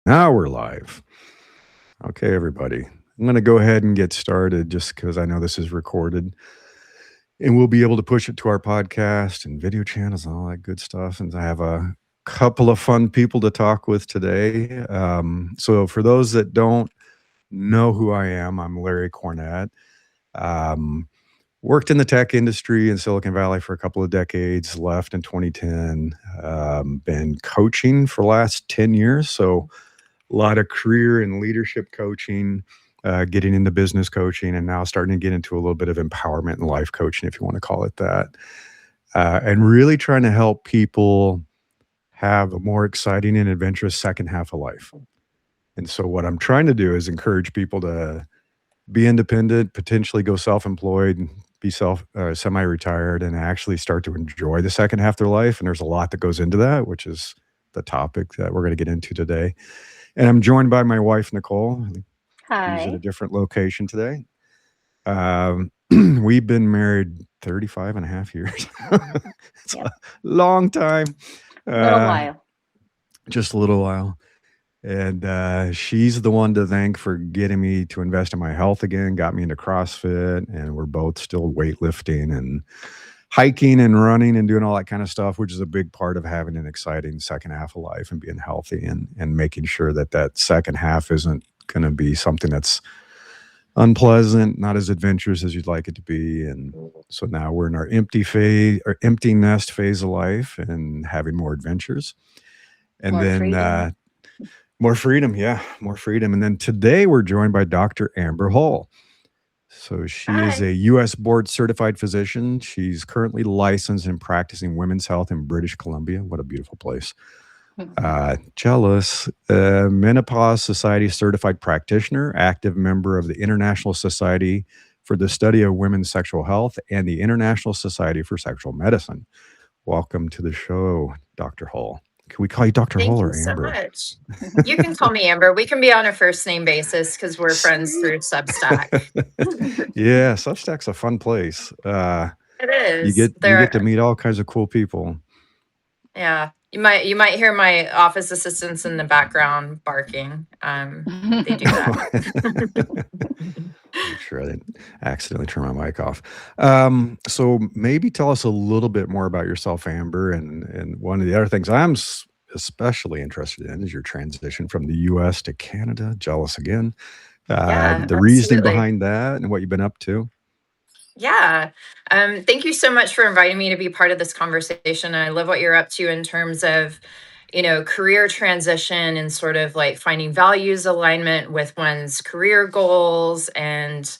Now we're live. Okay, everybody. I'm going to go ahead and get started just because I know this is recorded. And we'll be able to push it to our podcast and video channels and all that good stuff. And I have a couple of fun people to talk with today. So, for those that don't know who I am, I'm Larry Cornett. Um, Worked in the tech industry in Silicon Valley for a couple of decades, left in 2010. Been coaching for the last 10 years. So, a lot of career and leadership coaching, getting into business coaching, and now starting to get into a little bit of empowerment and life coaching, if you want to call it that. And really trying to help people have a more exciting and adventurous second half of life. And so, what I'm trying to do is encourage people to be independent, potentially go self-employed, be semi-retired, and actually start to enjoy the second half of their life. And there's a lot that goes into that, which is the topic that we're going to get into today. And I'm joined by my wife, Nicole. She's at a Hi. different location today. Um, we've been married 35 and a half years. It's a Yep. long time, Little uh, while. just a little while. And she's the one to thank for getting me to invest in my health again, got me into CrossFit, and we're both still weightlifting and hiking and running and doing all that kind of stuff, which is a big part of having an exciting second half of life and being healthy and making sure that that second half isn't going to be something that's unpleasant, not as adventurous as you'd like it to be. And so now we're in our empty phase or empty nest phase of life and having more adventures. And More then freedom. more freedom. Yeah, more freedom. And then today we're joined by Dr. Amber Hall. So she is Hi. a U.S. board certified physician. She's currently licensed and practicing women's health in British Columbia. What a beautiful place. Jealous. Menopause Society certified practitioner, active member of the International Society for the Study of Women's Sexual Health and the International Society for Sexual Medicine. Welcome to the show, Dr. Hall. Can we call you Dr. Hall Thank you or so Amber? much. You can call me Amber. We can be on a first name basis because we're friends through Substack. Yeah, Substack's a fun place. It You is. get to meet all kinds of cool people. Yeah. You might hear my office assistants in the background barking. They do that. Make sure I didn't accidentally turn my mic off. So maybe tell us a little bit more about yourself, Amber. And one of the other things I'm especially interested in is your transition from the U.S. to Canada. Jealous again. Yeah, The reasoning absolutely. behind that and what you've been up to. Yeah. Thank you so much for inviting me to be part of this conversation. I love what you're up to in terms of, career transition and sort of like finding values alignment with one's career goals and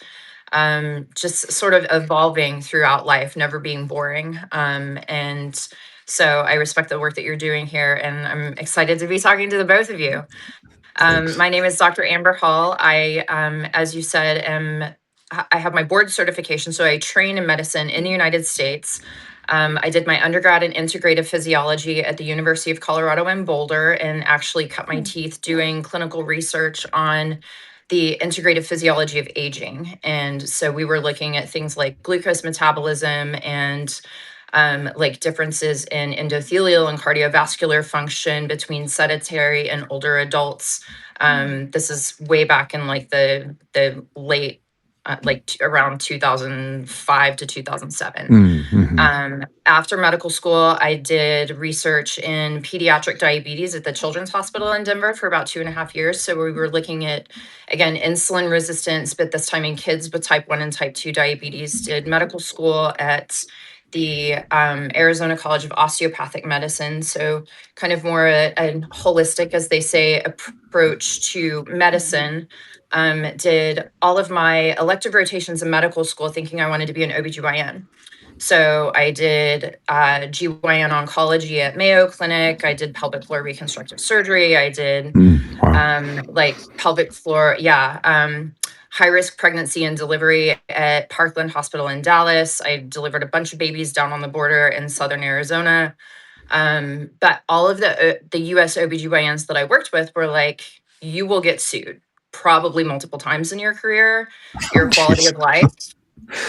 just sort of evolving throughout life, never being boring. And so I respect the work that you're doing here, and I'm excited to be talking to the both of you. Thanks. My name is Dr. Amber Hall. As you said, I have my board certification, so I train in medicine in the United States. I did my undergrad in integrative physiology at the University of Colorado in Boulder, and actually cut my teeth doing clinical research on the integrative physiology of aging. And so we were looking at things like glucose metabolism and like differences in endothelial and cardiovascular function between sedentary and older adults. This is way back in like the late around 2005 to 2007. Mm-hmm. After medical school, I did research in pediatric diabetes at the Children's Hospital in Denver for about 2.5 years. So we were looking at, again, insulin resistance, but this time in kids with type 1 and type 2 diabetes. Did medical school at the Arizona College of Osteopathic Medicine. So kind of more a holistic, as they say, approach to medicine. Did all of my elective rotations in medical school thinking I wanted to be an OBGYN. So I did GYN oncology at Mayo Clinic. I did pelvic floor reconstructive surgery. I did Wow. like pelvic floor, high risk pregnancy and delivery at Parkland Hospital in Dallas. I delivered a bunch of babies down on the border in southern Arizona. But all of the US OBGYNs that I worked with were like, you will get sued probably multiple times in your career. Your quality Jeez. of life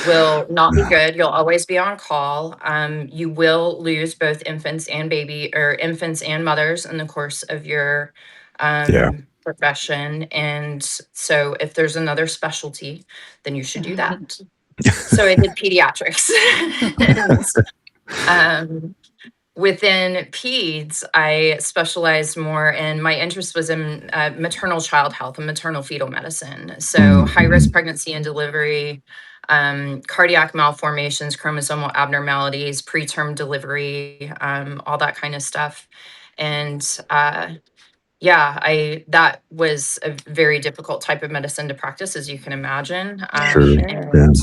will not be good. You'll always be on call. You will lose both infants and mothers in the course of your Yeah. profession. And so if there's another specialty, then you should do that. So I did pediatrics. And um, within peds, I specialized more in, my interest was in maternal child health and maternal fetal medicine. So high risk Mhm. pregnancy and delivery, cardiac malformations, chromosomal abnormalities, preterm delivery, all that kind of stuff. And yeah, that was a very difficult type of medicine to practice, as you can imagine. Yeah, I'm Sure. sure. Yeah. And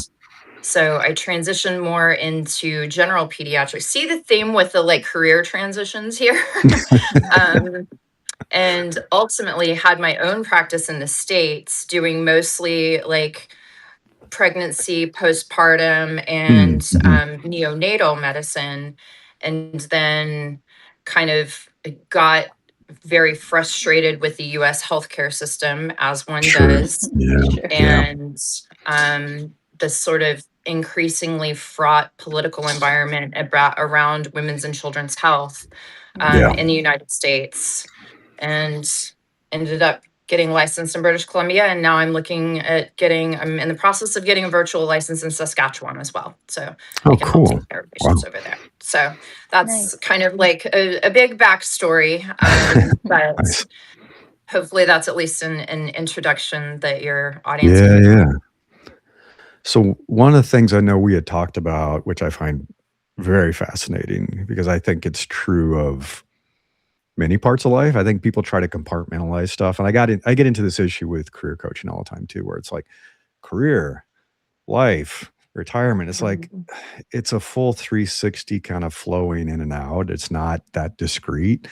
so I transitioned more into general pediatrics. See the theme with the like career transitions here? um, and ultimately had my own practice in the States doing mostly like pregnancy, postpartum, and Mhm. neonatal medicine. And then kind of got very frustrated with the US healthcare system, as one Sure. does, Yeah. Sure. Yeah. and the sort of increasingly fraught political environment around women's and children's health Yeah. in the United States, and ended up getting licensed in British Columbia. And now I'm in the process of getting a virtual license in Saskatchewan as well. So I Oh, can help cool. take care of patients Wow. over there. So that's Nice. kind of like a big backstory. But Nice. hopefully that's at least an introduction that your audience Yeah. can kind Yeah. So one of the things I know we had talked about, which I find very fascinating because I think it's true of many parts of life. I think people try to compartmentalize stuff. And I get into this issue with career coaching all the time too, where it's like career, life, retirement. It's like of. it's a full 360 kind of flowing in and out. It's not that discrete.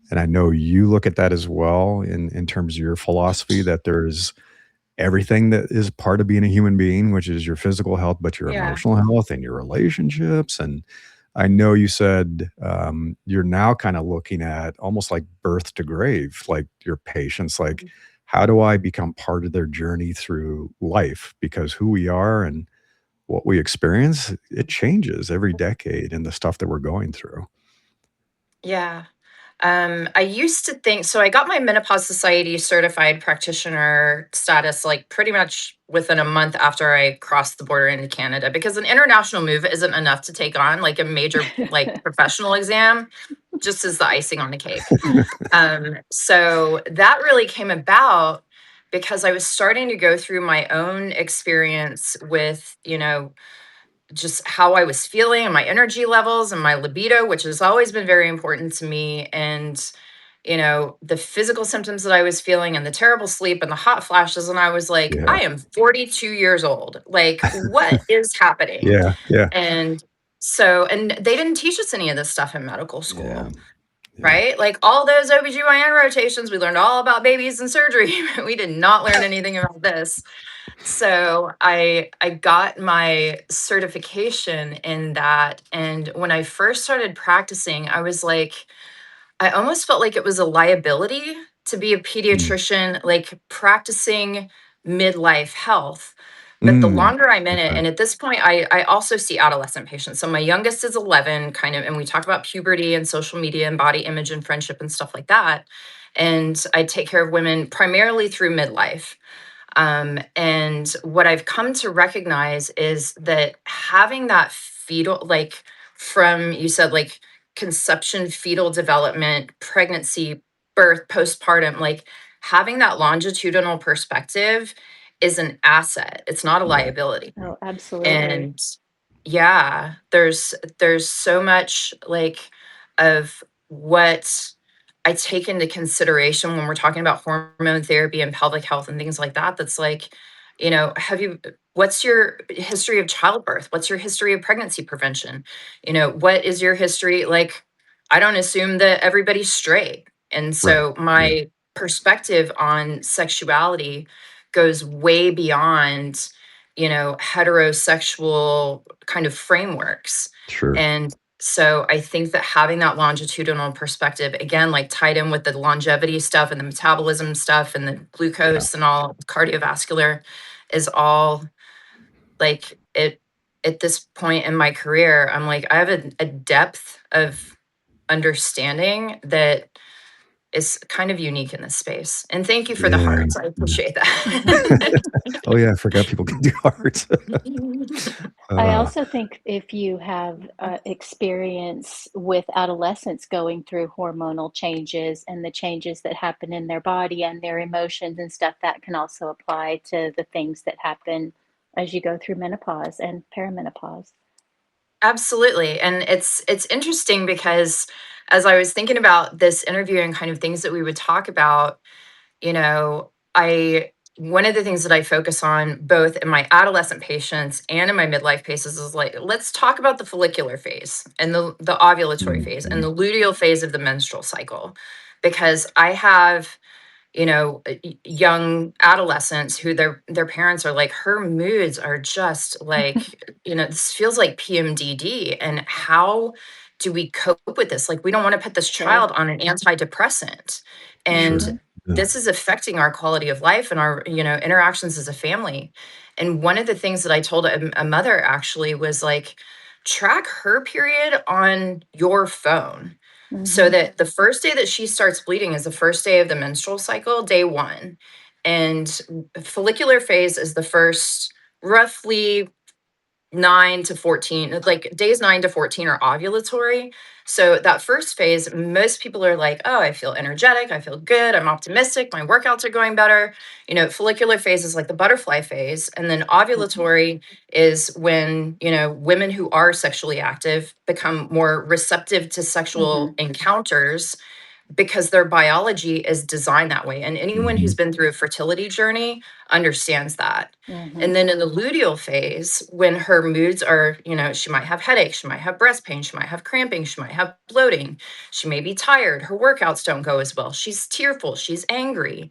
And I know you look at that as well in terms of your philosophy that there's everything that is part of being a human being, which is your physical health, but your Yeah. emotional health and your relationships. And I know you said you're now kind of looking at almost like birth to grave, like your patients, like how do I become part of their journey through life? Because who we are and what we experience, it changes every decade and the stuff that we're going through. Yeah. I used to think so. I got my Menopause Society certified practitioner status like pretty much within a month after I crossed the border into Canada, because an international move isn't enough to take on like a major like professional exam, just as the icing on the cake. So that really came about because I was starting to go through my own experience with, just how I was feeling and my energy levels and my libido, which has always been very important to me. And, the physical symptoms that I was feeling and the terrible sleep and the hot flashes. And I was like, Yeah. I am 42 years old. Like, what is happening? Yeah. Yeah. And and they didn't teach us any of this stuff in medical Yeah. school, Yeah. right? Like all those OBGYN rotations, we learned all about babies and surgery. We did not learn anything about this. So I got my certification in that, and when I first started practicing, I was like, I almost felt like it was a liability to be a Mm. pediatrician, like practicing midlife health. But the Mm. longer I'm in it, Okay. and at this point, I also see adolescent patients. So my youngest is 11, kind of, and we talk about puberty and social media and body image and friendship and stuff like that. And I take care of women primarily through midlife. And what I've come to recognize is that having that fetal, like from you said, like conception, fetal development, pregnancy, birth, postpartum, like having that longitudinal perspective is an asset. It's not a Right. liability. Oh, absolutely. And yeah, there's so much like of what I take into consideration when we're talking about hormone therapy and pelvic health and things like that. That's like, what's your history of childbirth? What's your history of pregnancy prevention? What is your history? Like, I don't assume that everybody's straight. And Right. so Yeah. my perspective on sexuality goes way beyond, heterosexual kind of frameworks. Sure. And so I think that having that longitudinal perspective, again, like tied in with the longevity stuff and the metabolism stuff and the Yeah. glucose and all cardiovascular, is all like it. At this point in my career, I'm like, I have a depth of understanding that is kind of unique in this space. And thank you for the Yeah. hearts. I Yeah. appreciate that. Oh, yeah, I forgot people can do hearts. I Uh, also think if you have experience with adolescents going through hormonal changes and the changes that happen in their body and their emotions and stuff, that can also apply to the things that happen as you go through menopause and perimenopause. Absolutely. And it's interesting because as I was thinking about this interview and kind of things that we would talk about, you know, I one of the things that I focus on both in my adolescent patients and in my midlife patients is like, let's talk about the follicular phase and the ovulatory phase and mhm. the luteal phase of the menstrual cycle. Because I have young adolescents who their parents are like, her moods are just like, this feels like PMDD. And how do we cope with this? Like, we don't want to put this Sure. child on an antidepressant, and Mhm. Yeah. this is affecting our quality of life and our interactions as a family. And one of the things that I told a mother actually was like, track her period on your phone, so Mhm. that the first day that she starts bleeding is the first day of the menstrual cycle, day 1. And follicular phase is the first roughly 9 to 14, like days 9 to 14 are ovulatory. So that first phase, most people are like, oh, I feel energetic, I feel good, I'm optimistic, my workouts are going better. Follicular phase is like the butterfly phase. And then ovulatory is when, women who are sexually active become more receptive to sexual Mhm. encounters because their biology is designed that way. And anyone who's Mhm. been through a fertility journey understands that. And Mhm. then in the luteal phase, when her moods are, she might have headaches, she might have breast pain, she might have cramping, she might have bloating, she may be tired, her workouts don't go as well, she's tearful, she's angry.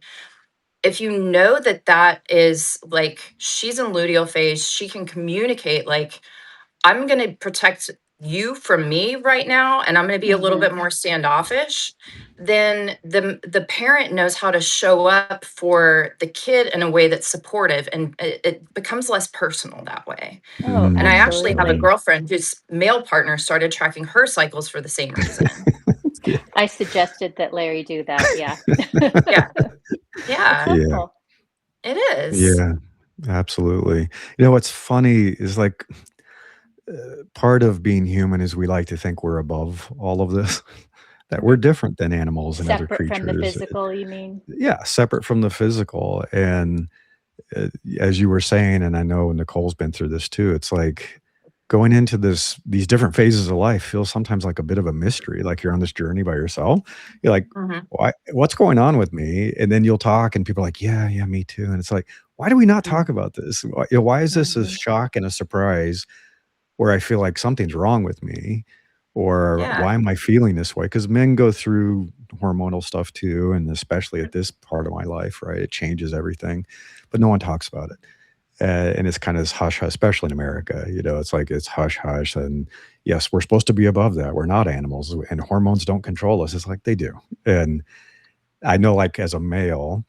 If you know that that is like she's in luteal phase, she can communicate like, I'm going to protect you from me right now, and I'm going to be a little Mhm. bit more standoffish. Then the parent knows how to show up for the kid in a way that's supportive, and it becomes less personal that way. Oh, And I Mm, actually have a absolutely. girlfriend whose male partner started tracking her cycles for the same reason. yeah. I suggested that Larry do that. Yeah. Yeah, It's yeah, Yeah. helpful. it is. Yeah. Absolutely. What's funny is like part of being human is we like to think we're above all of this, that we're Mhm, different than animals and other Separate from the creatures. physical, you mean? Yeah, separate from the physical. And as you were saying, and I know Nicole's been through this too, it's like going into these different phases of life feels sometimes like a bit of a mystery, like you're on this journey by yourself. You're like, mhm, what's going on with me? And then you'll talk and people are like, yeah, yeah, me too. And it's like, why do we not talk about this? Why is this a Mhm. shock and a surprise where I feel like something's wrong with me? Or yeah, why am I feeling this way? Because men go through hormonal stuff too, and especially at this part of my life, right? It changes everything, but no one talks about it. And it's kind of hush hush, especially in America. It's like it's hush hush. And yes, we're supposed to be above that. We're not animals, and hormones don't control us. It's like they do. And I know, like as a male,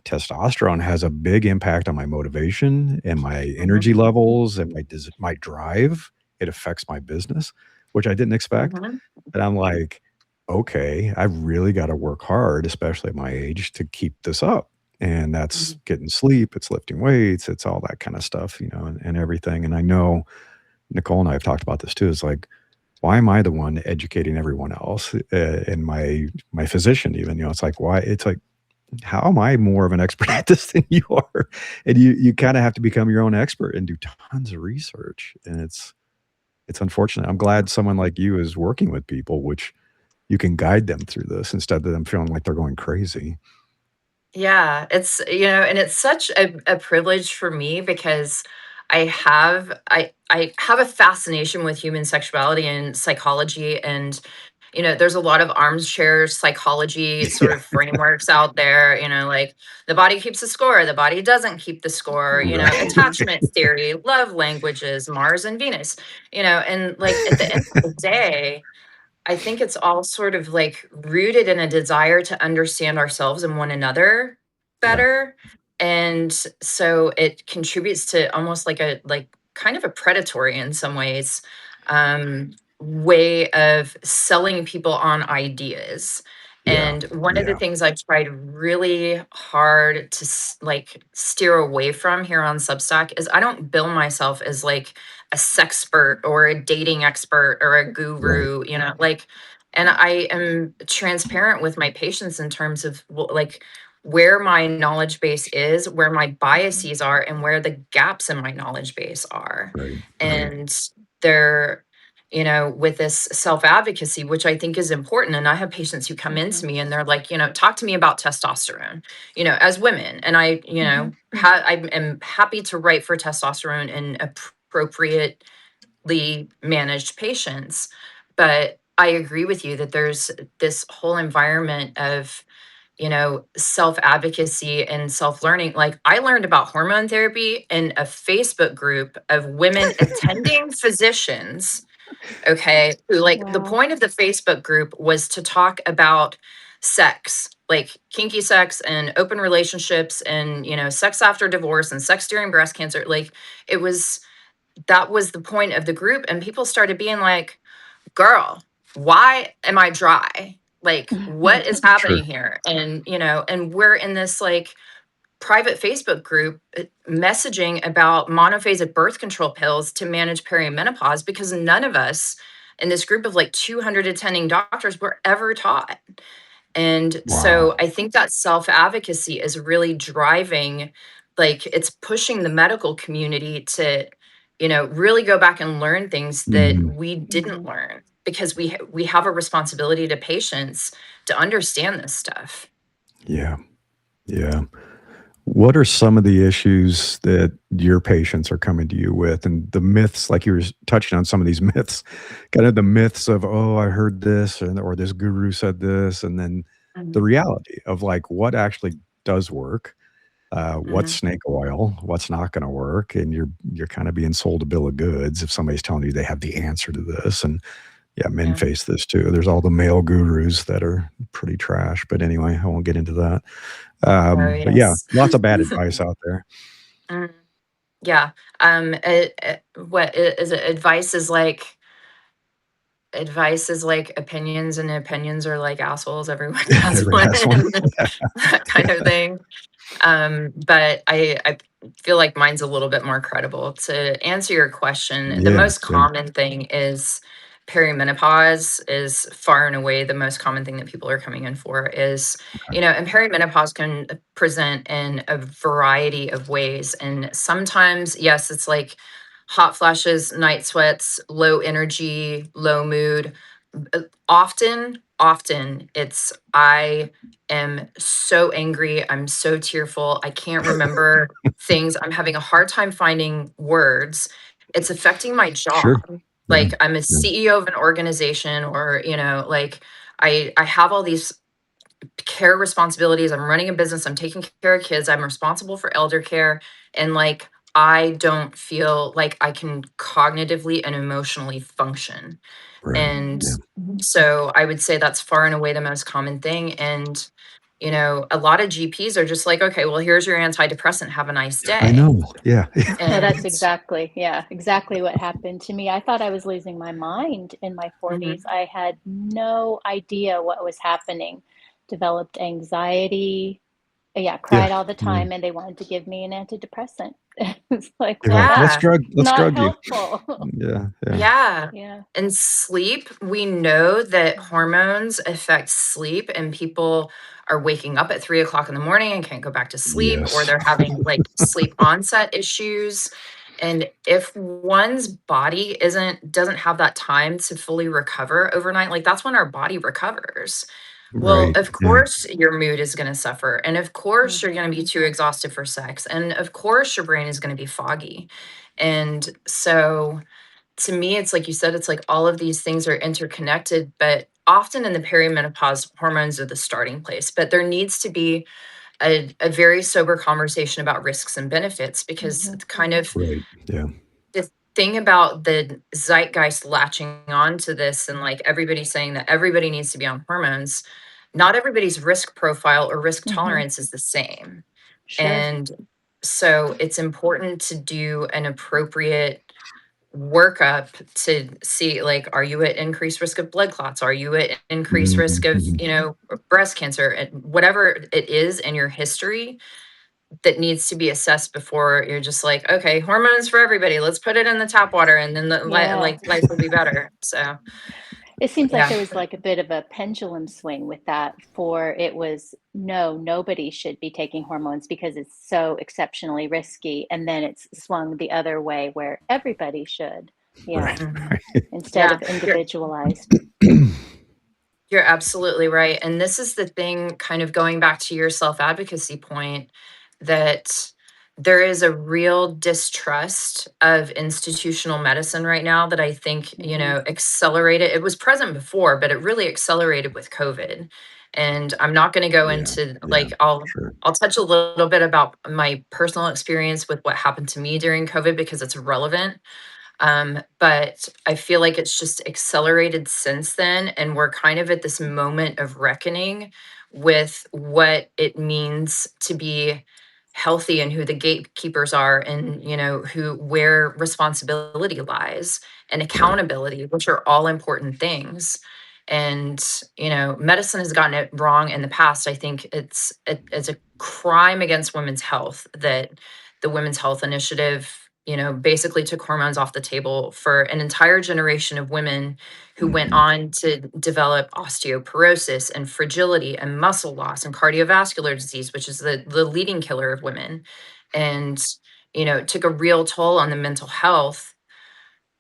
testosterone has a big impact on my motivation and my mhm, energy levels and my drive. It affects my business, which I didn't expect. mhm, And I'm like, okay, I really got to work hard, especially at my age, to keep this up. And that's mhm. getting sleep, it's lifting weights, it's all that kind of stuff, and everything. And I know Nicole and I have talked about this too. It's like, why am I the one educating everyone else? And my physician, even, it's like, why? It's like, how am I more of an expert at this than you are? And you kind of have to become your own expert and do tons of research. And it's unfortunate. I'm glad someone like you is working with people, which you can guide them through this instead of them feeling like they're going crazy. Yeah, and it's such a privilege for me because I have a fascination with human sexuality and psychology, and there's a lot of armchair psychology sort Yeah. of frameworks out there, like the body keeps the score, the body doesn't keep the score, Right. attachment theory, love languages, Mars and Venus, and like at the end of the day, I think it's all sort of like rooted in a desire to understand ourselves and one another Yeah. better. And so it contributes to almost like kind of a predatory in some ways way of selling people on ideas. Yeah. And one of the Yeah. things I've tried really hard to like steer away from here on Substack is I don't bill myself as like a sexpert or a dating expert or a Right. guru, you know, like, and I am transparent with my patients in terms of like where my knowledge base is, where my biases are, and where the gaps in my knowledge base are. Right. Right. And they're, you know, with this self advocacy, which I think is important. And I have patients who come into me and they're like, you know, talk to me about testosterone, you know, as women. And I, you know, I am happy to write for testosterone in appropriately managed patients. But I agree with you that there's this whole environment of, you know, self advocacy and self learning. Like I learned about hormone therapy in a Facebook group of women attending physicians. Okay. Who, like, the Wow. point of the Facebook group was to talk about sex, like kinky sex and open relationships and, you know, sex after divorce and sex during breast cancer. Like it was, that was the point of the group. And people started being like, girl, why am I dry? Like, what is Sure. happening here? And, you know, and we're in this like private Facebook group messaging about monophasic birth control pills to manage perimenopause because none of us in this group of like 200 attending doctors were ever taught. And so Wow. I think that self advocacy is really driving, like, it's pushing the medical community to, you know, really go back and learn things that Mhm. we didn't learn because we have a responsibility to patients to understand this stuff. Yeah. Yeah. What are some of the issues that your patients are coming to you with and the myths, like you were touching on some of these myths, kind of the myths of, oh, I heard this and or this guru said this, and then the Mhm. reality of like what actually does work, what's Mhm. snake oil, what's not going to work, and you're kind of being sold a bill of goods if somebody's telling you they have the answer to this. And yeah, men Yeah. face this too. There's all the male gurus that are pretty trash, but anyway, I won't get into that. Oh, But yeah, yes. lots of bad advice out there. Mm, yeah. What is it? Advice is like opinions, and opinions are like assholes. Everyone has Everybody one, has one. that kind of thing. But I feel like mine's a little bit more credible. To answer your question, the Yeah, most yeah, common thing is perimenopause is far and away the most common thing that people are coming in for is, you know, and perimenopause can present in a variety of ways. And sometimes, yes, it's like hot flashes, night sweats, low energy, low mood. Often it's I am so angry, I'm so tearful, I can't remember things, I'm having a hard time finding words. It's affecting my job. sure. Yeah, Like I'm a yeah, CEO of an organization, or, you know, like I have all these care responsibilities. I'm running a business, I'm taking care of kids, I'm responsible for elder care, and like I don't feel like I can cognitively and emotionally function. right. And Yeah. so I would say that's far and away the most common thing. And, you know, a lot of GPs are just like, okay, well, here's your antidepressant. Have a nice I day. know. Yeah. No, that's And exactly, yeah, exactly what happened to me. I thought I was losing my mind in my 40s. mhm, I had no idea what was happening. Developed anxiety. Yeah, Yeah. cried all the Yeah. time, and they wanted to give me an antidepressant. It's like, You're well, like, that's yeah, let's not drug you. helpful. Yeah, yeah. yeah. Yeah. And sleep, we know that Mhm. hormones affect sleep, and people are waking up at 3 o'clock in the morning and can't go back to sleep, or Yes. they're having like sleep onset issues. And if one's body doesn't have that time to fully recover overnight, like that's when our body recovers. Well, Right. of Yeah. course, your mood is going to suffer. And of course, you're going to be Mhm. too exhausted for sex. And of course, your brain is going to be foggy. And so, to me, it's like you said, it's like all of these things are interconnected, but often in the perimenopause, hormones are the starting place. But there needs to be a very sober conversation about risks and benefits because Mhm. it's kind of Right. Yeah. the thing about the zeitgeist latching on to this and like everybody saying that everybody needs to be on hormones, not everybody's risk profile or risk Mhm. tolerance is the same. Sure. And so it's important to do an appropriate workup to see, like, are you at increased risk of blood clots? Are you at increased risk of, Mhm. breast cancer? And whatever it is in your history that needs to be assessed before you're just like, okay, hormones for everybody. Let's put it in the tap water, and then Yeah. life will be better. So It seems like yeah. there was like a bit of a pendulum swing with that. For it was, no, nobody should be taking hormones because it's so exceptionally risky. And then it's swung the other way where everybody should. Yeah. Right, Mhm. right. Instead Yeah. of You're individualized. you're absolutely right. And this is the thing, kind of going back to your self-advocacy point, that there is a real distrust of institutional medicine right now that I think, Hmm. accelerated. It was present before, but it really accelerated with COVID. And I'm not going to go Yeah, into, yeah, like, for sure. I'll touch a little bit about my personal experience with what happened to me during COVID because it's relevant. But I feel like it's just accelerated since then. And we're kind of at this moment of reckoning with what it means to be healthy and who the gatekeepers are, and, where responsibility lies and Right. accountability, which are all important things. And, medicine has gotten it wrong in the past. I think it's a crime against women's health that the Women's Health Initiative, basically took hormones off the table for an entire generation of women who went Mhm. on to develop osteoporosis and fragility and muscle loss and cardiovascular disease, which is the leading killer of women. And, it took a real toll on the mental health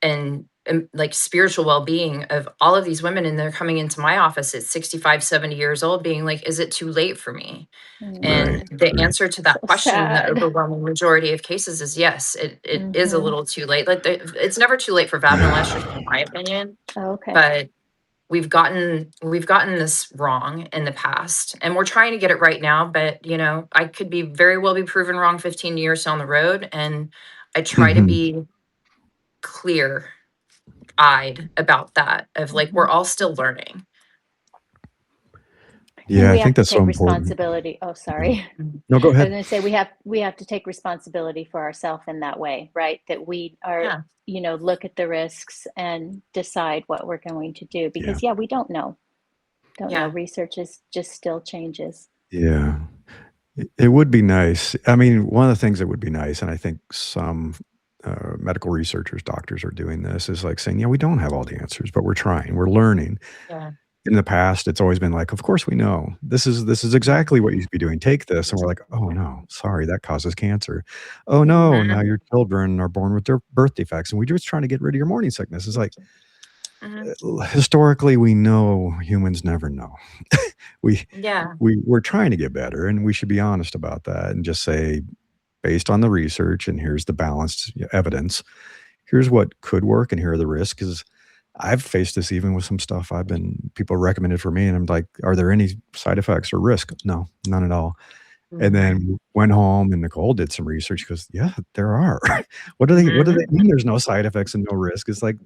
and like spiritual well-being of all of these women. And they're coming into my office at 65, 70 years old being like, is it too late for me? Right, And the right. answer to So that question in the sad. overwhelming majority of cases is yes, it is a Hmm. little too late. Like, it's never too late for vaginal Yeah. estrogen, in my opinion, Okay. but we've gotten this wrong in the past, and we're trying to get it right now. But I could be very well be proven wrong 15 years down the road, and I try to Mhm. be clear eyed about that. Of like, Hmm. we're all still learning. And Yeah, I we have think to that's so take important. responsibility. Oh, Yeah. sorry. Mhm. No, go I was ahead. going to say we have to take responsibility for ourselves in that way, right? That we are, Yeah, look at the risks and decide what we're going to do Yeah, because yeah, we don't know. yeah, Research is just still changes. yeah. It would be nice. I mean, one of the things that would be nice, and I think some medical researchers, doctors are doing this, is like saying, yeah, we don't have all the answers, but we're trying, we're learning. yeah. In the past, it's always been like, of course we know. This is exactly what you should be doing. Take this. And we're like, oh no, sorry, that causes cancer. Oh no, now Mhm, your children are born with their birth defects, and we're just trying to get rid of your morning sickness. It's like mhm. historically we know humans never know. we Yeah. we're trying to get better, and we should be honest about that and just say, based on the research, and here's the balanced evidence, here's what could work, and here are the risks. Because I've faced this even with some stuff I've been people recommended for me, and I'm like, are there any side effects or risk? No, none at all. And Mhm, then went home and Nicole did some research. She goes, yeah, there are. What do they mhm, mean there's no side effects and no risk? It's like,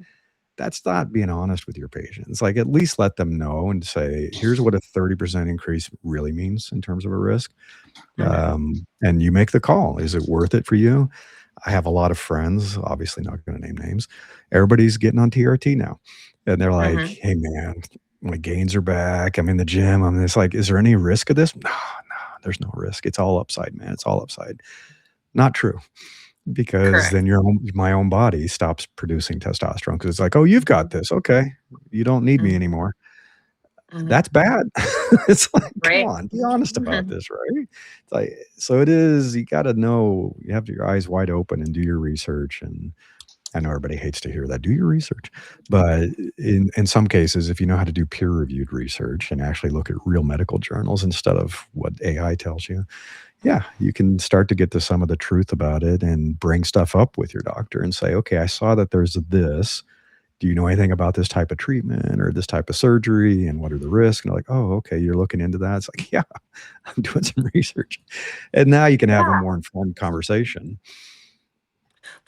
that's not being honest with your patients. Like, at least let them know and say, here's what a 30% increase really means in terms of a risk. mhm, And you make the call. Is it worth it for you? I have a lot of friends, obviously not going to name names. Everybody's getting on TRT now. And they're like, mhm, hey, man, my gains are back. I'm in the gym. I'm this like, is there any risk of this? No, no, there's no risk. It's all upside, man. It's all upside. Not true. Because correct. then my own body stops producing testosterone because it's like, oh, you've got Mhm, this. Okay. You don't need me mhm, anymore. mhm. That's bad. It's like, come Right? on, be honest about Mhm, this, right? It's like, so it is, you gotta know, you have your eyes wide open and do your research, and I know everybody hates to hear that, do your research. But in some cases, if you know how to do peer-reviewed research and actually look at real medical journals instead of what AI tells you, yeah, you can start to get to some of the truth about it and bring stuff up with your doctor and say, "Okay, I saw that there's this. Do you know anything about this type of treatment or this type of surgery, and what are the risks?" And they're like, "Oh, okay, you're looking into that." It's like, "Yeah, I'm doing some research." And now you can have a yeah. more informed conversation.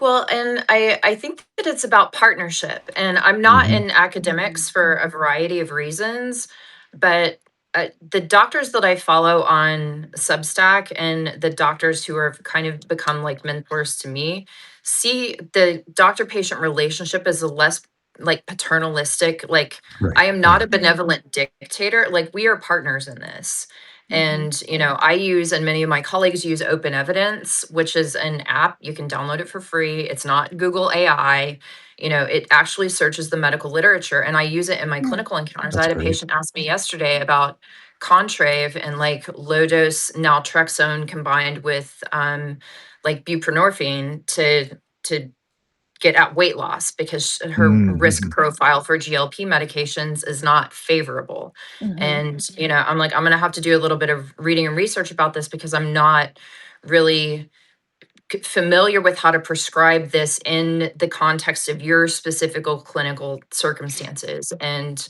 Well, and I think that it's about partnership, and I'm not Mhm. in Hmm. academics for a variety of reasons, but the doctors that I follow on Substack and the doctors who have kind of become like mentors to me see the doctor patient relationship as a less like paternalistic. Like, Right. I am not a benevolent dictator. Like, we are partners in this. And, I use, and many of my colleagues use Open Evidence, which is an app. You can download it for free. It's not Google AI. It actually searches the medical literature, and I use it in my clinical encounters. I That's had a great. patient ask me yesterday about Contrave and like low dose naltrexone combined with like buprenorphine to get at weight loss because her risk Mhm. profile for GLP medications is not favorable. Mhm. And I'm like, I'm going to have to do a little bit of reading and research about this because I'm not really familiar with how to prescribe this in the context of your specific clinical circumstances. And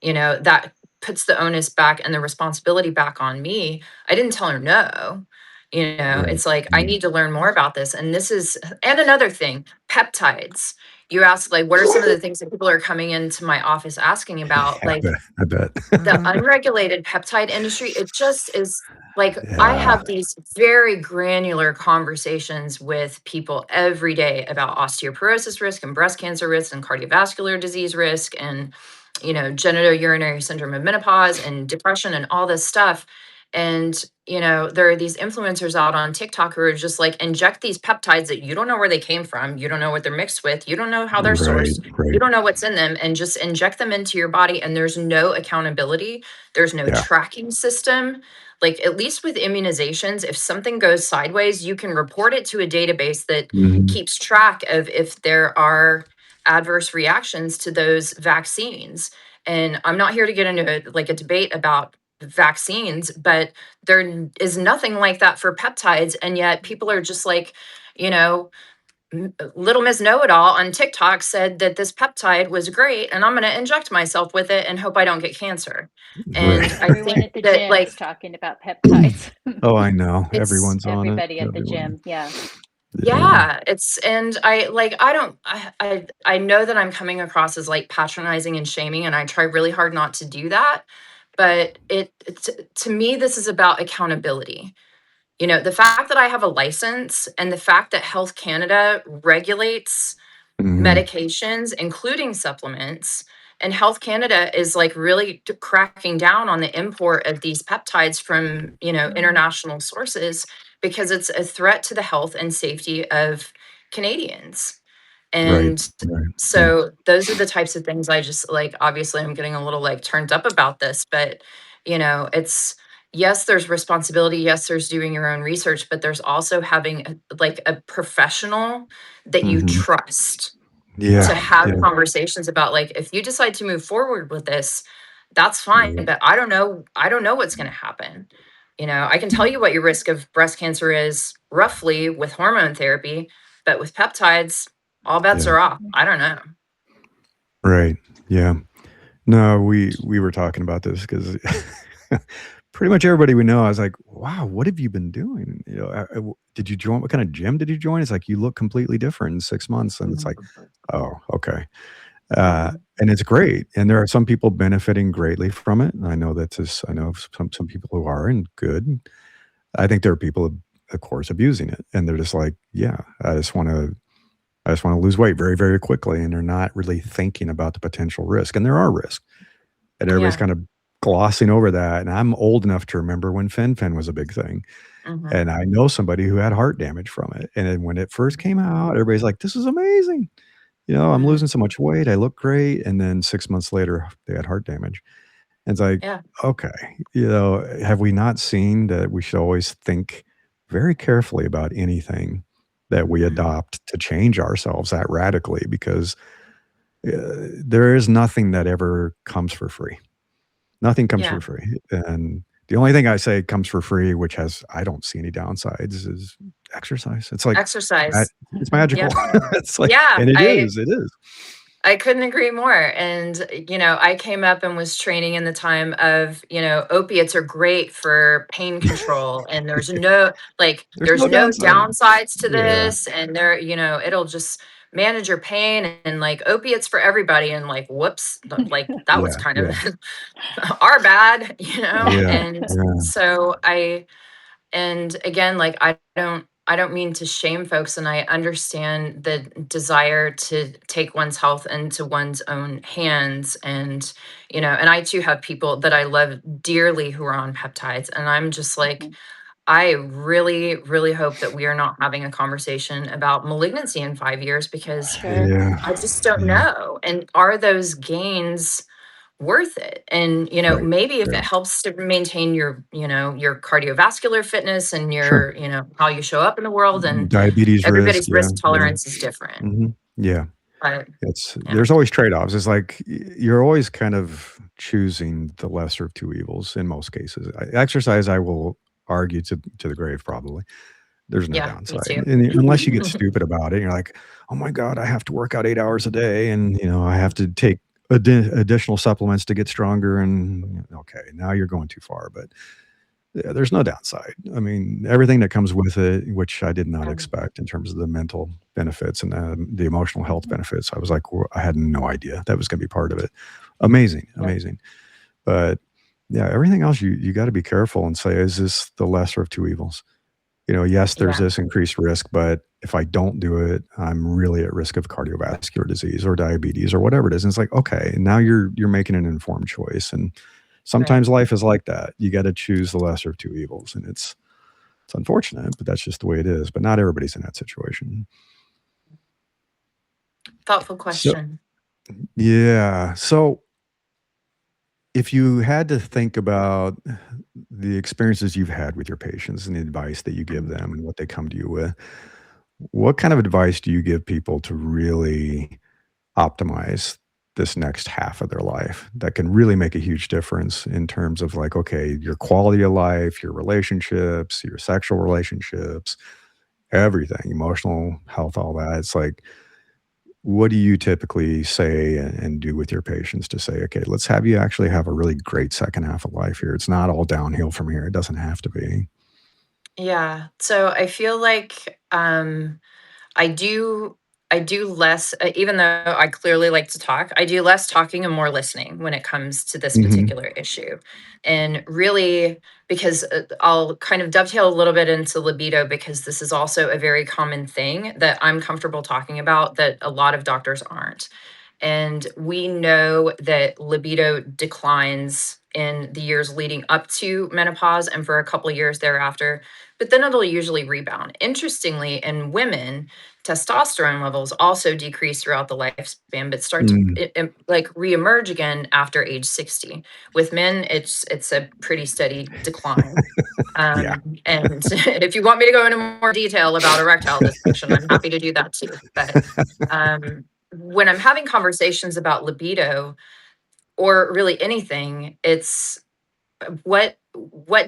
that puts the onus back and the responsibility back on me. I didn't tell her no. Right. It's like, I Yeah. need to learn more about this. And another thing, peptides. You asked, like, what are some of the things that people are coming into my office asking about? I Like, bet. I bet. the unregulated peptide industry, it just is like, I Yeah. have these very granular conversations with people every day about osteoporosis risk and breast cancer risk and cardiovascular disease risk and genitourinary syndrome of menopause and depression and all this stuff. And there are these influencers out on TikTok who are just like, inject these peptides that you don't know where they came from, you don't know what they're mixed with, you don't know how they're Right. sourced, you Right. don't know what's in them, and just inject them into your body, and there's no accountability, there's no Yeah. tracking system. Like, at least with immunizations, if something goes sideways, you can report it to a database that Mhm. keeps track of if there are adverse reactions to those vaccines. And I'm not here to get into like a debate about vaccines, but there is nothing like that for peptides, and yet people are just like, you know Little Miss Know It All on TikTok said that this peptide was great, and I'm going to inject myself with it and hope I don't get cancer. And I Everyone think at the that, gym like, is talking about peptides. Oh, I know. it's, Everyone's on it. Everybody at the Everyone. gym. Yeah. Yeah. yeah, and I don't, I know that I'm coming across as like patronizing and shaming, and I try really hard not to do that. But to me, this is about accountability. The fact that I have a license and the fact that Health Canada regulates Mhm. medications, including supplements. And Health Canada is like really cracking down on the import of these peptides from, international sources because it's a threat to the health and safety of Canadians. Right. And Right. Yeah. so those are the types of things I just like. Obviously, I'm getting a little like turned up about this, but it's, yes, there's responsibility. Yes, there's doing your own research, but there's also having like a professional that you Mhm. trust Yeah. to have Yeah. conversations about, like, if you decide to move forward with this, that's fine, Right. but I don't know what's going to happen. I can tell you what your risk of breast cancer is roughly with hormone therapy, but with peptides, all bets Yeah. are off. I don't know. Right. Yeah. No, we were talking about this because pretty much everybody we know, I was like, "Wow, what have you been doing?" Did you join? What kind of gym did you join? It's like you look completely different in 6 months, and it's like, oh, okay. Mhm. And it's great, and there are some people benefiting greatly from it. And I know that's just, I know of some people who are and good. I think there are people, of course, abusing it, and they're just like, yeah, I just want to lose weight very, very quickly, and they're not really thinking about the potential risk, and there are risks. And everybody's Yeah. kind of glossing over that, and I'm old enough to remember when fen was a big thing, Hmm. and I know somebody who had heart damage from it, and then when it first came out, everybody's like, "This is amazing. I'm Hmm. losing so much weight, I look great," and then 6 months later, they had heart damage. And it's like, Yeah. okay, have we not seen that we should always think very carefully about anything that we Hmm. adopt to change ourselves that radically? Because there is nothing that ever comes for free. Nothing comes Yeah. for free. And the only thing I say comes for free, which I don't see any downsides, is exercise. It's like, ma- Exercise. it's magical. Yep. It's like, Yeah. and it I is, it is. I couldn't agree more. And, I came up and was training in the time of, opiates are great for pain control. And there's no, like, There's there's no no downside. downsides to Yeah. this. And it'll just manage your pain and like opiates for everybody. And like, whoops, like that was Yeah, kind of yeah, our bad, you know? yeah, And yeah, so and again, like I don't mean to shame folks, and I understand the desire to take one's health into one's own hands. And and I too have people that I love dearly who are on peptides, and I'm just like, Mhm. I really, really hope that we are not having a conversation about malignancy in 5 years, because Sure. yeah, I just don't yeah. know. And are those gains worth it? And Right. maybe if Yeah. it helps to maintain your your cardiovascular fitness and Sure. your how you show up in the world, and Diabetes risk. everybody's Yeah. risk Yeah. tolerance is different. Yeah. But yeah, There's always trade-offs. It's like you're always kind of choosing the lesser of two evils in most cases. Exercise, I will argue to the grave, probably. There's no yeah, me downside, too. and unless you get stupid about it, you're like, "Oh my god, I have to work out 8 hours a day, and, I have to take additional supplements to get stronger," and, okay, now you're going too far, but, yeah, there's no downside. I mean, everything that comes with it, which I did not Um, expect in terms of the mental benefits and the emotional health Mhm. benefits. I was like, I had no idea that was gonna be part of it. Amazing, yeah, amazing. But, yeah, everything else you gotta be careful and say, "Is this the lesser of two evils?" Yes, there's yeah, this increased risk, but if I don't do it, I'm really at risk of cardiovascular disease or diabetes or whatever it is. And it's like, okay, now you're making an informed choice. And right. sometimes life is like that. You got to choose the lesser of two evils. And it's unfortunate, but that's just the way it is. But not everybody's in that situation. Thoughtful So question. yeah. So if you had to think about the experiences you've had with your patients and the advice that you give Mhm. them and what they come to you with, what kind of advice do you give people to really optimize this next half of their life that can really make a huge difference in terms of like, okay, your quality of life, your relationships, your sexual relationships, everything, emotional health, all that? It's like, what do you typically say and do with your patients to say, okay, let's have you actually have a really great second half of life here? It's not all downhill from here. It doesn't have to be. Yeah. So I feel like I do I do less, even though I clearly like to talk, I do less talking and more listening when it comes to this Hmm. particular issue. And really, because I'll kind of dovetail a little bit into libido, because this is also a very common thing that I'm comfortable talking about that a lot of doctors aren't. And we know that libido declines in the years leading up to menopause and for a couple of years thereafter, but then it'll usually rebound. Interestingly, in women, testosterone levels also decrease throughout the lifespan, but start to Mm. like reemerge again after age 60. With men, it's a pretty steady decline. Yeah. And if you want me to go into more detail about erectile dysfunction, I'm happy to do that too. But when I'm having conversations about libido or really anything, it's what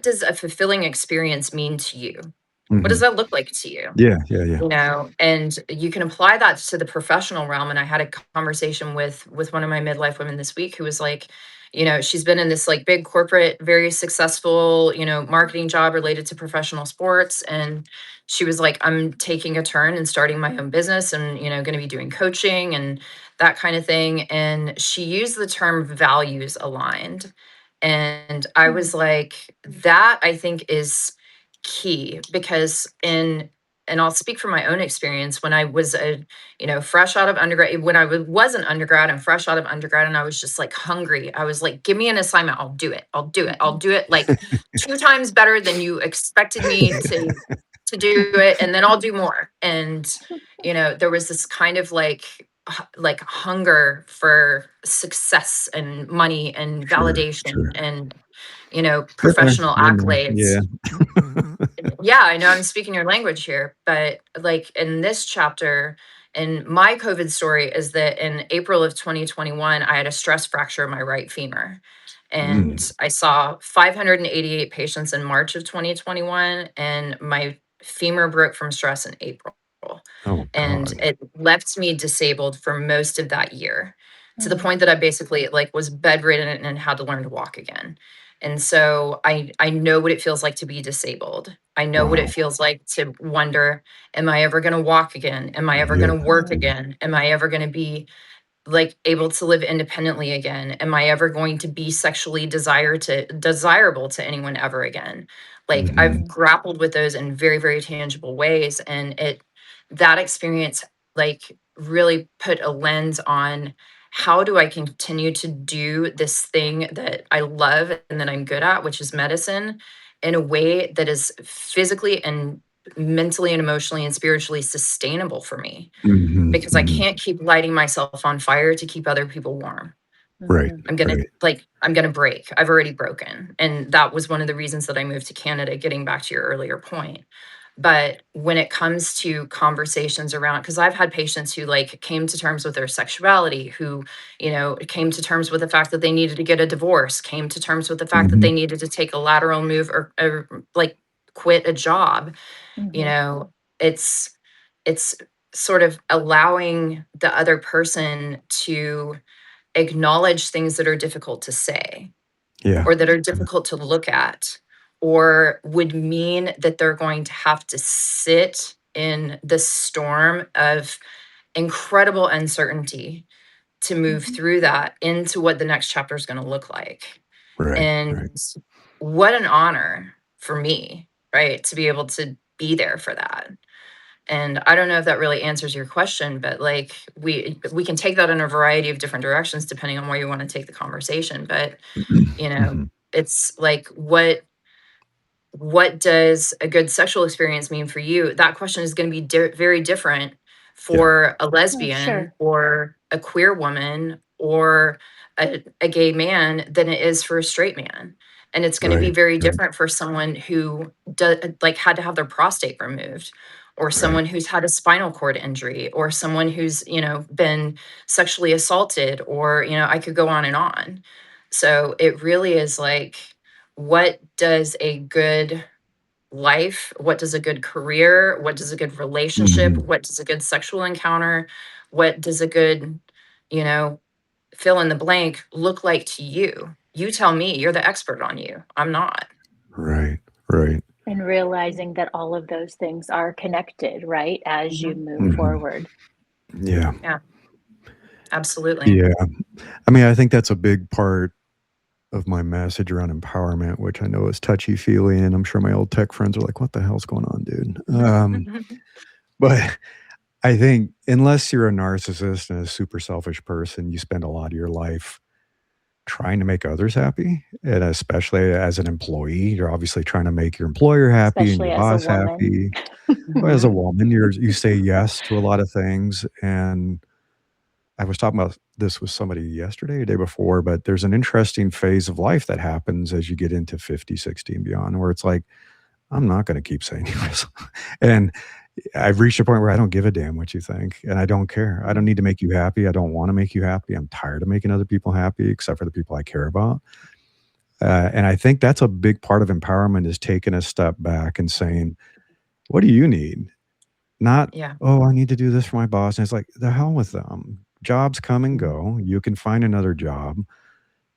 does a fulfilling experience mean to you? What does Hmm. that look like to you? Yeah. Yeah. Yeah. And you can apply that to the professional realm. And I had a conversation with one of my midlife women this week who was like, she's been in this like big corporate, very successful, marketing job related to professional sports. And she was like, I'm taking a turn and starting my own business, and going to be doing coaching and that kind of thing. And she used the term values aligned. And I Mm. was like, that I think is key, because and I'll speak from my own experience when I was fresh out of undergrad, when I was an undergrad and fresh out of undergrad, and I was just like hungry. I was like, give me an assignment. I'll do it. I'll do it. I'll Mhm. do it like two times better than you expected me to do it. And then I'll do more. And, there was this kind of like hunger for success and money and Sure. validation Sure. and, Been there. professional Been there. accolades. Yeah. Yeah, I know I'm speaking your language here, but like in this chapter, in my COVID story, is that in April of 2021, I had a stress fracture in my right femur. And Mm. I saw 588 patients in March of 2021, and my femur broke from stress in April. Oh And god. it left me disabled for most of that year, to the Mm. point that I basically like was bedridden and had to learn to walk again. And so I know what it feels like to be disabled. I know what it Wow. feels like to wonder, am I ever going to walk again? Am I ever Yeah. going to work again? Am I ever going to be like able to live independently again? Am I ever going to be sexually desirable to anyone ever again? Like I've Mhm. grappled with those in very, very tangible ways. And that experience like really put a lens on how do I continue to do this thing that I love and that I'm good at, which is medicine, in a way that is physically and mentally and emotionally and spiritually sustainable for me, Mhm, because I mhm. can't keep lighting myself on fire to keep other people warm. Right, Mhm. right. I'm gonna break. I've already broken. And that was one of the reasons that I moved to Canada, getting back to your earlier point. But when it comes to conversations around, because I've had patients who like came to terms with their sexuality, who, came to terms with the fact that they needed to get a divorce, came to terms with the fact that Mhm, they needed to take a lateral move or like quit a job. you Mhm. know it's it's sort of allowing the other person to acknowledge things that are difficult to say yeah, or that are difficult to look at, or would mean that they're going to have to sit in the storm of incredible uncertainty to move Mhm. through that into what the next chapter is going to look like. right, right. And what an honor for me, right, to be able to be there for that. And I don't know if that really answers your question, but like we can take that in a variety of different directions depending on where you want to take the conversation. But Mhm, it's like what does a good sexual experience mean for you? That question is going to be very different yeah, for a Oh, lesbian sure. or a queer woman or a gay man than it is for a straight man. And it's going to be right, very right, different for someone who like had to have their prostate removed, or right. someone who's had a spinal cord injury, or someone who's, been sexually assaulted, or, I could go on and on. So it really is like, what does a good life, what does a good career, what does a good relationship, Mhm, what does a good sexual encounter, what does a good, you know, fill in the blank look like to you? You tell me, you're the expert on you. I'm not. right, right. And realizing that all of those things are connected, right, as you Mhm. move Mhm. forward. Yeah, Yeah, absolutely. yeah. I mean, I think that's a big part of my message around empowerment, which I know is touchy-feely, and I'm sure my old tech friends are like, "What the hell's going on, dude?" But I think unless you're a narcissist and a super selfish person, you spend a lot of your life trying to make others happy, and especially as an employee, you're obviously trying to make your employer happy and your Especially as a boss woman. happy. Or as a Mhm. woman, you say yes to a lot of things, and I was talking about this with somebody yesterday or day before, but there's an interesting phase of life that happens as you get into 50, 60, and beyond, where it's like, "I'm not gonna keep saying yes." And I've reached a point where I don't give a damn what you think, and I don't care. I don't Mhm. need to make you happy. I don't wanna make you happy. I'm tired of making other people happy, except for the people I care about. And I think that's a big part of empowerment is taking a step back and saying, "What do you need?" Not, Yeah. "Oh, I need to do this for my boss." And it's like, the hell with them. Jobs come and Mhm. go. You can find another job.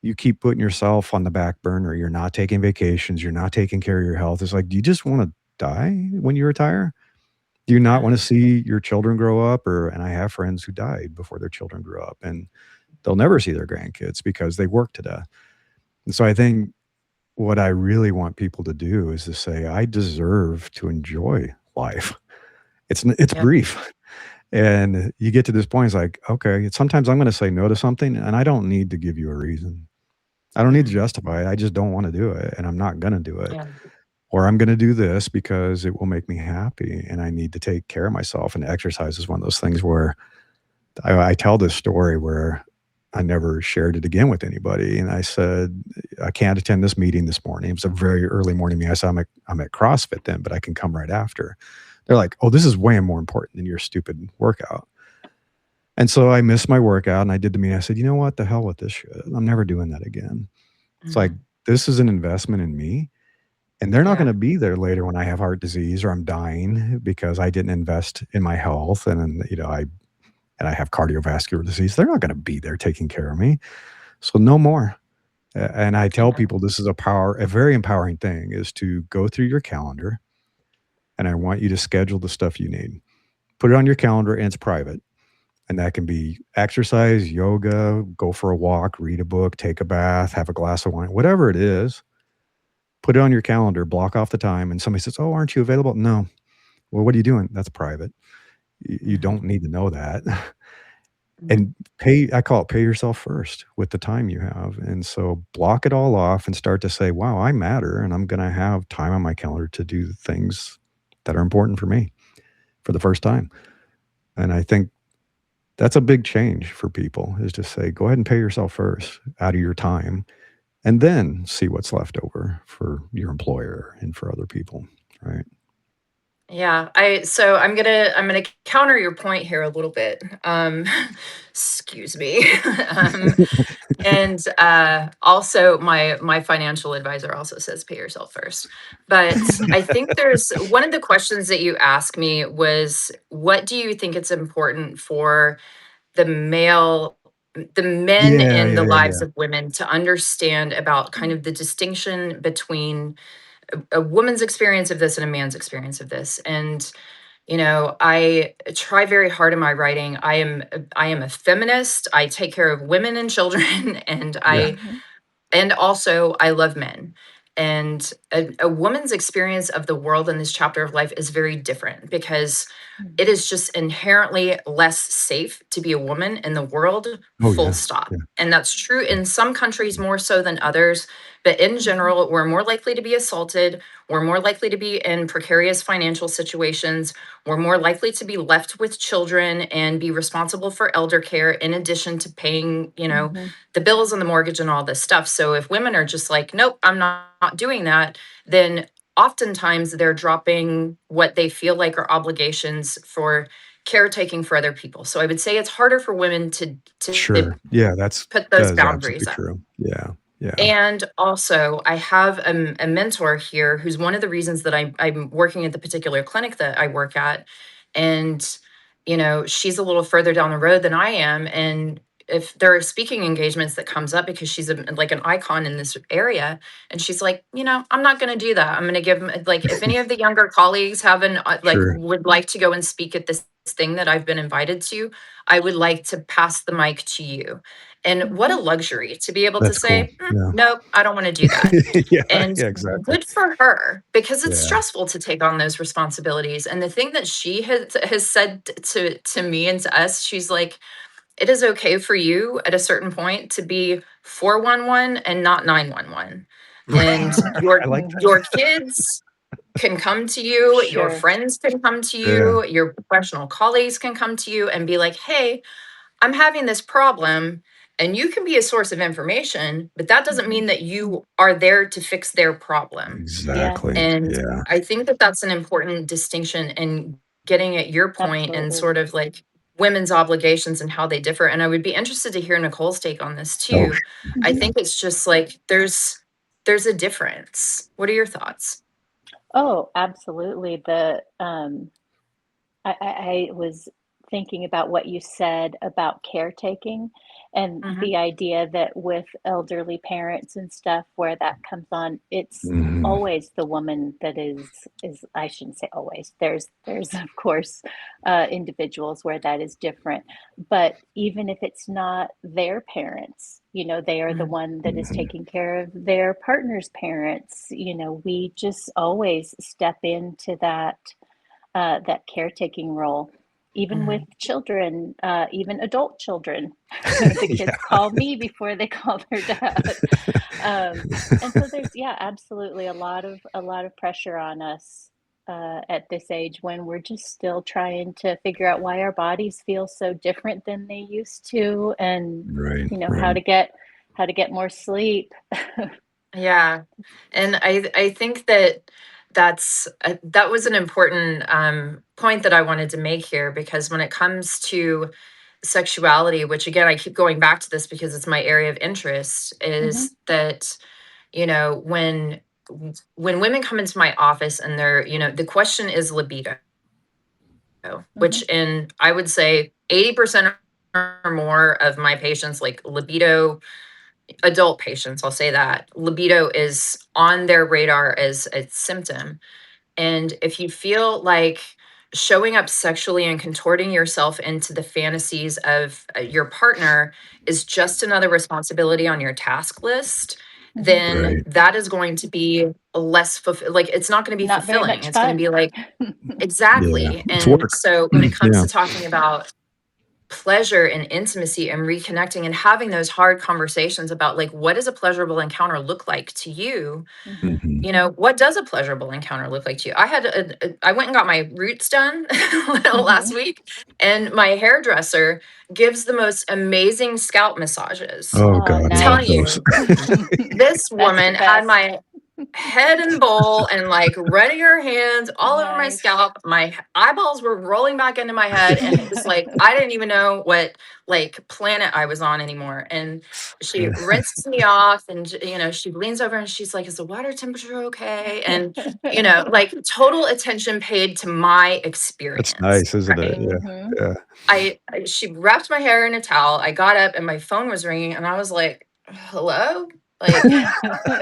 You keep putting yourself on the back burner. You're not taking vacations. You're not taking care of your health. It's like, do you just wanna die when you retire? Do you not Yeah. wanna see your children grow up? And I have friends who died before their children grew up, and they'll never see their grandkids because they work to death. And so I think what I really want people to do is to say, "I deserve to enjoy life." It's Yep. brief. And you get to this point, it's like, okay, sometimes I'm gonna say no to something, and I don't need to give you a reason. I don't need to Mhm. justify it. I just don't wanna do it, and I'm not gonna do it. Yeah. Or I'm gonna do this because it will make me happy, and I need to take care of myself, and exercise is one of those things where I tell this story where I never shared it again with anybody, and I said, "I can't attend this meeting this morning." It was a very early morning meeting. I said, I'm at CrossFit then, but I can come right after." They're like, "Oh, this is way more important than your stupid workout." And so I missed my workout and I did the meeting. I said, "You know what? The hell with this shit. I'm never doing that again." It's like, Mhm. this is an investment in me, and they're not Yeah. gonna be there later when I have heart disease or I'm dying because I didn't invest in my health and, I have cardiovascular disease. They're not gonna be there taking care of me. So no more. And I tell Yeah. people this is a very empowering thing is to go through your calendar, and I want you to schedule the stuff you need. Put it on your calendar, and it's private. And that can be exercise, yoga, go for a walk, read a book, take a bath, have a glass of wine, whatever it is. Put it on your calendar, block off the time, and somebody says, "Oh, aren't you available?" No. Well, what are you doing? That's private. You Mhm. don't need to know that. Mhm. And I call it pay yourself first with the time you have. And so block it all off and start to say, wow, I matter. And I'm going to have time on my calendar to do things that are important for me for the first time. And I think that's a big change for people is to say, go ahead and pay yourself first out of your time and then see what's left over for your employer and for other people. Right. Yeah, I'm gonna counter your point here a little bit. Excuse me. um, and also my financial advisor also says pay yourself first. But I think there's one of the questions that you asked me was, what do you think it's important for the male the men Yeah. in the Yeah. lives Yeah. of women to understand about kind of the distinction between a woman's experience of this and a man's experience of this. And I try very hard in my writing. I am a feminist. I take care of women and children and Yeah. and also I love men. And a woman's experience of the world in this chapter of life is very different because it is just inherently less safe to be a woman in the world, Oh, full yeah. stop. Yeah. And that's true in some countries more so than others. But in general, we're more likely to be assaulted. We're more likely to be in precarious financial situations. We're more likely to be left with children and be responsible for elder care in addition to paying, the bills and the mortgage and all this stuff. So if women are just like, nope, I'm not doing that, then oftentimes they're dropping what they feel like are obligations for caretaking for other people. So I would say it's harder for women to Sure. Yeah. put That those is absolutely boundaries up. true. Yeah. Yeah. And also, I have a mentor here who's one of the reasons that I'm working at the particular clinic that I work at. And, she's a little further down the road than I am. And if there are speaking engagements that comes up because she's like an icon in this area, and she's like, I'm not going to do that. I'm going to give them like if any of the younger colleagues have Sure. would like to go and speak at this thing that I've been invited to, I would like to pass the mic to you. And what a luxury to be able to That's cool. say, Yeah. nope, I don't want to do that. Yeah. And Yeah. Exactly. good for her because it's Yeah. stressful to take on those responsibilities. And the thing that she has said to me and to us, she's like, it is okay for you at a certain point to be 411 and not 911. And I like that. your kids can come to you, your Sure. friends can come to Yeah. you, your professional colleagues can come to you and be like, hey, I'm having this problem, and you can be a source of information, but that doesn't mean that you are there to fix their problem. Yeah, Exactly. And Yeah. I think that that's an important distinction in getting at your point and absolutely. sort of like women's obligations and how they differ. And I would be interested to hear Nicole's take on this Oh, too. I yeah. think it's just like there's a difference. What are your thoughts? Oh, absolutely. I was thinking about what you said about caretaking and Hmm. the idea that with elderly parents and stuff where that comes on, it's Mhm. always the woman that is I shouldn't say always. There's of course individuals where that is different, but even if it's not their parents, they are the one that is Mhm. taking care of their partner's parents. We just always step into that caretaking role, even with Hmm. children, even adult children. The kids Yeah. call me before they call their dad. And so there's, yeah, absolutely a lot of pressure on us at this age when we're just still trying to figure out why our bodies feel so different than they used to, and Right, how right. to get more sleep. Yeah. And I think that that was an important point that I wanted to make here, because when it comes to sexuality, which again I keep going back to this because it's my area of interest, Hmm. is that when women come into my office and they're the question is libido, Hmm. which in I would say 80% or more of my patients, like libido adult patients, I'll say that libido is on their radar as a symptom. And if you feel like showing up sexually and contorting yourself into the fantasies of your partner is just another responsibility on your task list, then Right. that is going to be less like it's not going to be Not very fulfilling. much It's going to fun. be like Yeah. exactly. It's And work. so when it comes Yeah. to talking about pleasure and intimacy and reconnecting and having those hard conversations about like what does a pleasurable encounter look like to you, Mhm. you know, what does a pleasurable encounter look like to you? I went and got my roots done last week, and my hairdresser gives the most amazing scalp massages. Oh Oh, God, I love Telling those. nice. you, this That's the woman had best. my head in the bowl and like running her hands all over my Nice. scalp. My eyeballs were rolling back into my head, and it was like I didn't even know what like planet I was on anymore. And she rinses me off, and you know, she leans over and she's like, "Is the water temperature okay?" And you know, like total attention paid to my That's experience, nice, isn't it? right? Yeah. Mhm. Yeah. She wrapped my hair in a towel. I got up and my phone was ringing, and I was like, "Hello?" Like,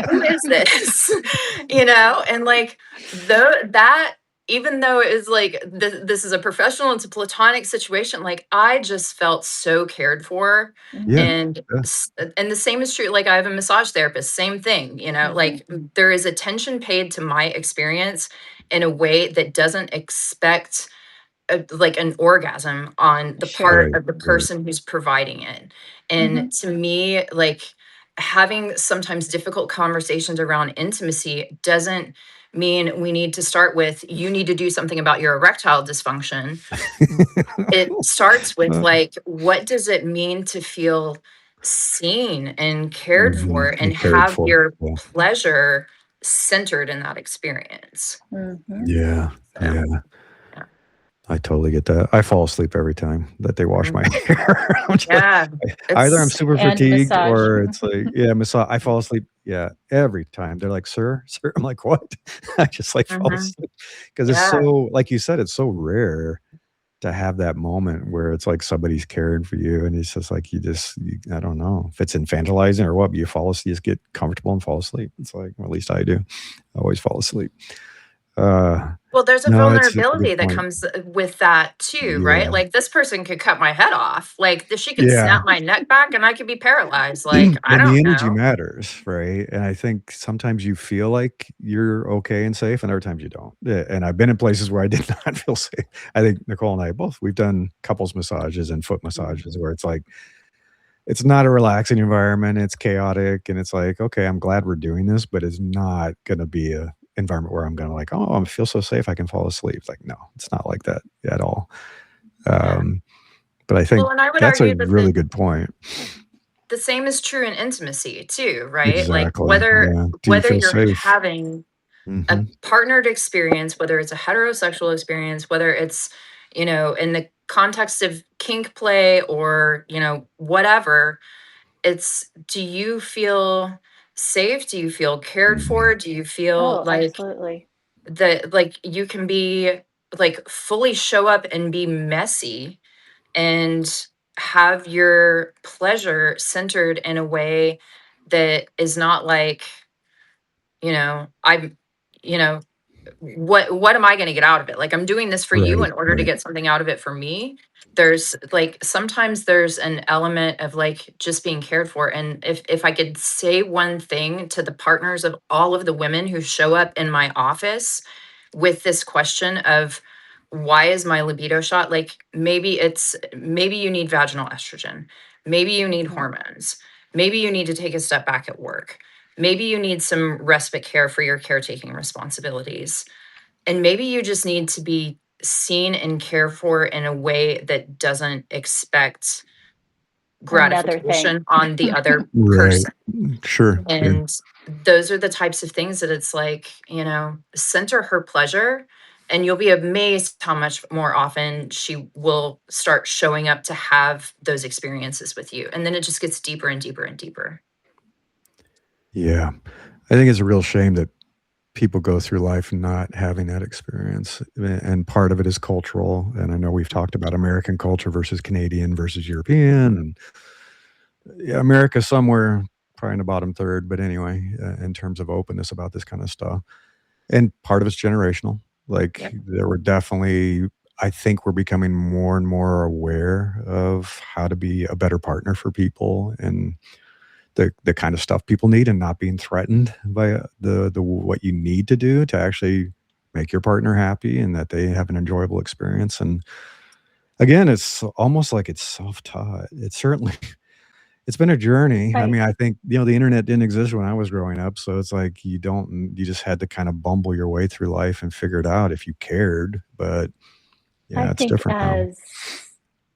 who is this? You know, and like though that even though it is like this is a professional, it's a platonic situation, like I just felt so cared for. Yeah. Mhm. And Yeah. and the same is true, like I have a massage therapist, same thing, you know, Mhm. like there is attention paid to my experience in a way that doesn't expect like an orgasm on the part Sure. Right. of the Right. person who's providing it. And Mhm. to me, like having sometimes difficult conversations around intimacy doesn't mean we need to start with you need to do something about your erectile dysfunction. It starts with Uh, like what does it mean to feel seen and cared Mhm. for and and cared have for. your Yeah. pleasure centered in that experience. Mhm. Yeah. So, Yeah. yeah. I totally get that. I fall asleep every time that they wash my Mhm. hair. I'm just like, Yeah, either I'm it's super And fatigued massage. or it's like, yeah, I fall asleep. Yeah, every time. They're like, "Sir, sir." I'm like, "What?" I just like fall mhm. asleep because it's Yeah. so, like you said, it's so rare to have that moment where it's like somebody's caring for you, and it's just like I don't know if it's infantilizing or what, but you fall asleep, you just get comfortable and fall asleep. It's like, well, at least I do. I always fall asleep. Uh, Well, there's a no, it's a good vulnerability that point. comes with that too, right? Yeah. Like this person could cut my head off. Like she could Yeah. snap my neck back and I could be paralyzed. Like And I the don't energy know. matters, right? And I think sometimes you feel like you're okay and safe, and other times you don't. Yeah, and I've been in places where I did not feel safe. I think Nicole and I both, we've done couples massages and foot massages where it's like, it's not a relaxing environment, it's chaotic, and it's like, "Okay, I'm glad we're doing this, but it's not gonna be a environment where I'm gonna like, oh, I feel so safe, I can fall asleep." It's like, no, it's not like that at all. Yeah. Um, but I think Well, and I would that's a argue that really good point. the same is true in intimacy too, right? Like Exactly, yeah. Do you whether feel you're safe? having a Mhm. partnered experience, whether it's a heterosexual experience, whether it's, you know, in the context of kink play or, you know, whatever, it's do you feel safe? Do you feel cared for? Mhm. Do you feel Oh, like absolutely. that like you can be like fully show up and be messy and have your pleasure centered in a way that is not like, you know, I'm, you know, what am I going to get out of it? Like I'm doing this for you Right, in order to right. get something out of it for me. There's like sometimes there's an element of like just being cared for. And if I could say one thing to the partners of all of the women who show up in my office with this question of why is my libido shot, like maybe you need vaginal estrogen, maybe you need Mhm. hormones, maybe you need to take a step back at work, maybe you need some respite care for your caretaking responsibilities, and maybe you just need to be seen and cared for in a way that doesn't expect Another thing. gratification on the other Right. person. Sure, yeah. And those are the types of things that it's like, you know, center her pleasure. And you'll be amazed how much more often she will start showing up to have those experiences with you. And then it just gets deeper and deeper and deeper. Yeah. I think it's a real shame that people go through life not having that experience, and part of it is cultural, and I know we've talked about American culture versus Canadian versus European, and yeah, America somewhere probably in the bottom third, but anyway, in terms of openness about this kind of stuff. And part of it's generational. Like Yep. there were definitely, I think we're becoming more and more aware of how to be a better partner for people and the kind of stuff people need, and not being threatened by the what you need to do to actually make your partner happy and that they have an enjoyable experience. And again, it's almost like it's self-taught. It's certainly it's been a journey. I Right. mean, I think, the internet didn't exist when I was growing up, so it's like you just had to kind of bumble your way through life and figure it out if you cared. But I yeah, it's think different now.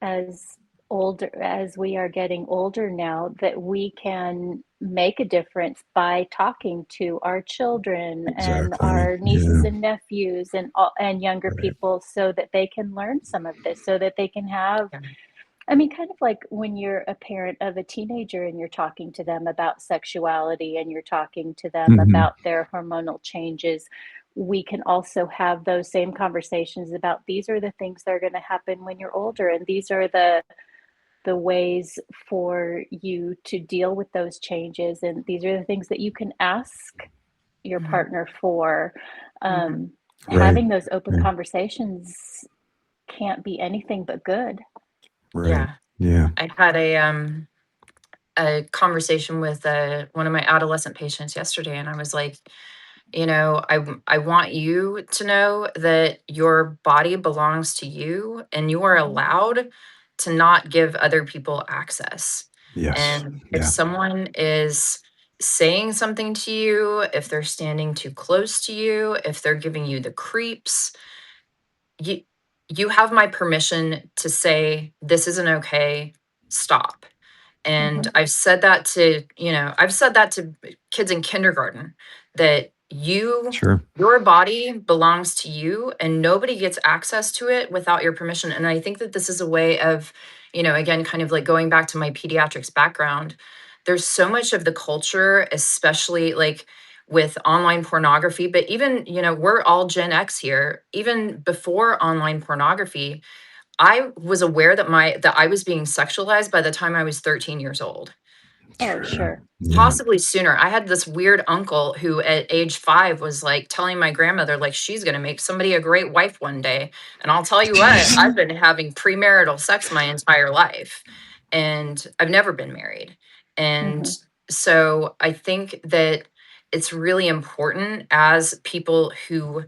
as we are getting older now, that we can make a difference by talking to our children and Exactly. our nieces Yeah. and nephews and younger Right. people, so that they can learn some of this, so that they can have, Yeah. I mean, kind of like when you're a parent of a teenager and you're talking to them about sexuality and you're talking to them Mhm. about their hormonal changes, we can also have those same conversations about, these are the things that are going to happen when you're older, and these are the ways for you to deal with those changes, and these are the things that you can ask your Mhm. partner for. Mhm. Right. Having those open Right. conversations can't be anything but good. Right. Yeah. Yeah. I had a conversation with one of my adolescent patients yesterday, and I was like, I want you to know that your body belongs to you, and you are Mhm, allowed to not give other people access. Yes. And if Yeah. someone is saying something to you, if they're standing too close to you, if they're giving you the creeps, you you have my permission to say this isn't okay, stop. And mhm, I've said that to kids in kindergarten, that Sure. your body belongs to you and nobody gets access to it without your permission. And I think that this is a way of, again, kind of like going back to my pediatrics background. There's so much of the culture, especially like with online pornography, but even, we're all Gen X here. Even before online pornography, I was aware that I was being sexualized by the time I was 13 years old, oh, Sure. sure. Yeah. possibly sooner. I had this weird uncle who at age 5 was like telling my grandmother like she's going to make somebody a great wife one day. And I'll tell you what, Jeez. I've been having premarital sex my entire life and I've never been married. And Mhm, so I think that it's really important as people who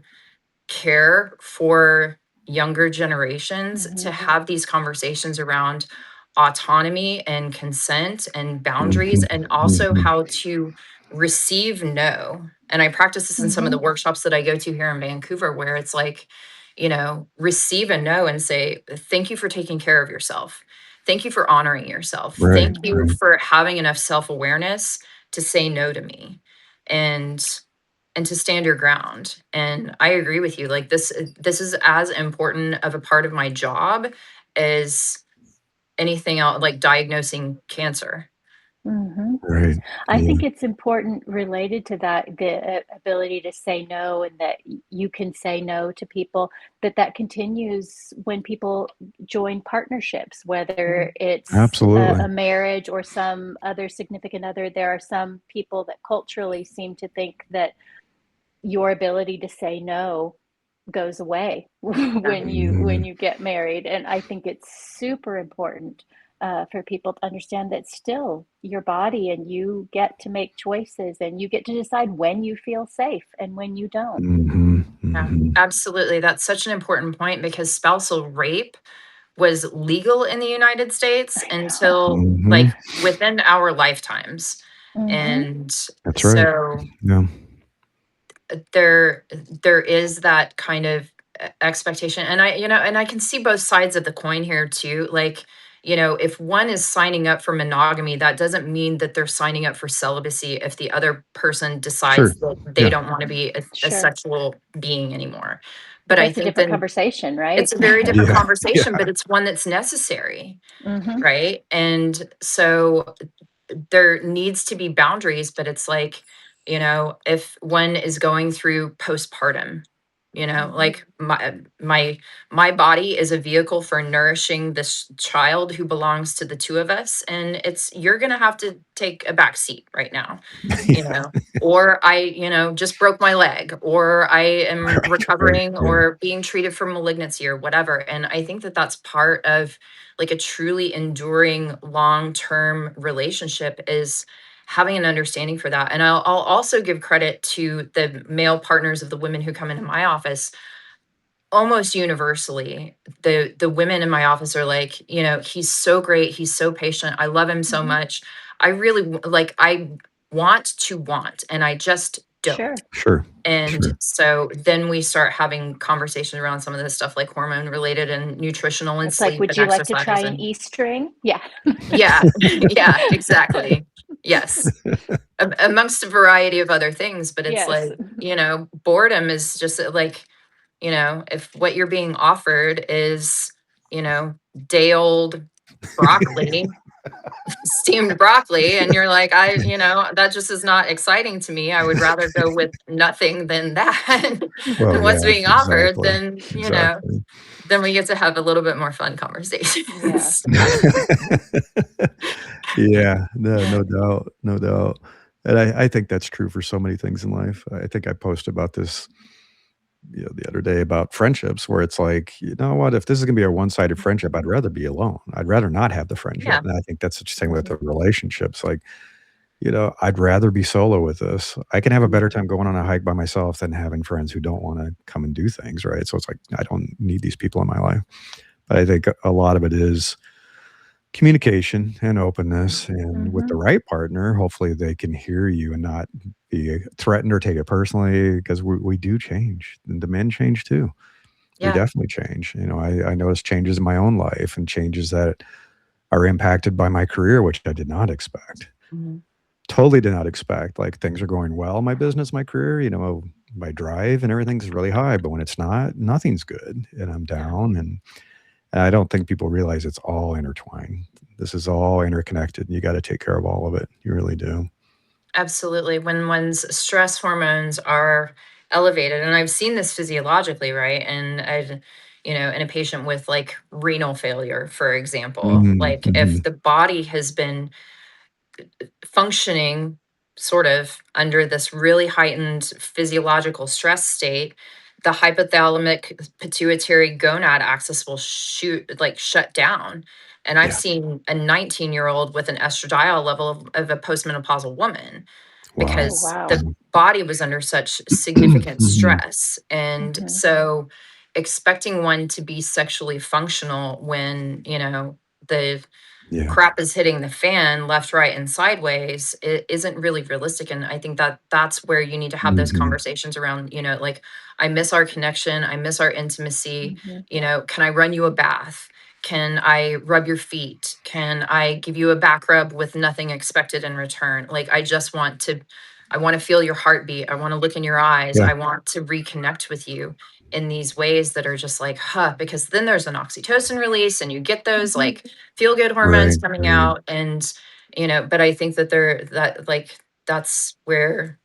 care for younger generations to mhm, have these conversations around autonomy and consent and boundaries, Mhm. and also Mhm. how to receive no. And I practice this in some of the mhm, workshops that I go to here in Vancouver, where it's like, receive a no and say, thank you for taking care of yourself. Thank you for honoring yourself. Right. Thank you mhm. Right. for having enough self awareness to say no to me. And to stand your ground. And I agree with you. Like this is as important of a part of my job as anything else, like diagnosing cancer. Mhm. Right. I Yeah. think it's important related to that, the ability to say no, and that you can say no to people, that continues when people join partnerships, whether Mhm. it's Absolutely. a marriage or some other significant other. There are some people that culturally seem to think that your ability to say no goes away Yeah. when Mhm. you get married, and I think it's super important, for people to understand that still your body, and you get to make choices, and you get to decide when you feel safe and when you don't. Mhm. Yeah, Mhm. absolutely. That's such an important point because spousal rape was legal in the United States I know. until Mhm. like within our lifetimes. Mhm. And That's right. so Yeah. there there is that kind of expectation, and I can see both sides of the coin here too. Like, if one is signing up for monogamy, that doesn't mean that they're signing up for celibacy if the other person Sure. decides that they Yeah. don't want to be a Sure. sexual being anymore. But But I that's a think different then conversation, right? it's a very different Yeah. conversation, Yeah. but it's one that's necessary, Mhm. right? And so there needs to be boundaries, but it's like, if one is going through postpartum, You know, Mhm. like my body is a vehicle for nourishing this child who belongs to the two of us, and you're gonna have to take a back seat right now, you Yeah. know. Or I, just broke my leg, or I am Right, right. recovering Yeah. or being treated for malignancy or whatever. And I think that that's part of like a truly enduring long-term relationship, is having an understanding for that. And I'll also give credit to the male partners of the women who come into my office. Almost universally, the women in my office are like, he's so great, he's so patient, I love him so Mhm. much. I really like, I want, and I just don't. Sure. Sure. And Sure. so then we start having conversations around some of this stuff, like hormone related and nutritional and It's like, sleep would and you like to try exercise an and E-string? Yeah. yeah. Yeah, exactly. Yes. Amongst a variety of other things, but it's Yes. like, boredom is just like, if what you're being offered is, day old broccoli, steamed broccoli, and you're like, that just is not exciting to me. I would rather go with nothing than that. Well, And what's yeah, being offered, exactly. then, Exactly. then we get to have a little bit more fun Yeah. conversations. Yeah, no, Yeah. no doubt, no doubt. And I think that's true for so many things in life. I think I posted about this, the other day about friendships where it's like, you know what, if this is gonna be a one-sided friendship, I'd rather be alone. I'd rather not have the friendship. Yeah. And I think that's the same with Mhm. the relationships. Like, I'd rather be solo with this. I can have a better Mhm. time going on a hike by myself than having friends who don't wanna come and do things, right? So it's like, I don't need these people in my life. But I think a lot of it is communication and openness, and with the Mhm. right partner, hopefully they can hear you and not be threatened or take it personally, because we do change, and the men change too. We Yeah. definitely change. I noticed changes in my own life and changes that are impacted by my career, which I did not expect. Mhm. Totally did not expect. Like, things are going well in my business, my career, my drive and everything's really high, but when it's not, nothing's good, and I'm Yeah. down, and I don't think people realize it's all intertwined. This is all interconnected. You gotta take care of all of it. You really do. Absolutely. When one's stress hormones are elevated, and I've seen this physiologically, right? And in a patient with like renal failure, for example, Mhm, like if mhm. the body has been functioning sort of under this really heightened physiological stress state, the hypothalamic pituitary gonad axis will shut down. And I've Yeah. seen a 19-year-old with an estradiol level of a postmenopausal woman, Wow. Oh, because wow. the Wow. body was under such significant Mhm. stress. And Mhm. so expecting one to be sexually functional when, the Yeah. crap is hitting the fan left, right, and sideways, it isn't really realistic. And I think that that's where you need to have those Mhm. conversations around, like, I miss our connection, I miss our intimacy. Mhm. Can I run you a bath? Can I rub your feet? Can I give you a back rub with nothing expected in return? Like, I want to feel your heartbeat. I want to look in your eyes. Yeah. I want to reconnect with you in these ways that are just like, because then there's an oxytocin release and you get those Mhm. like feel good hormones Right, coming right. out. And but I think that that's where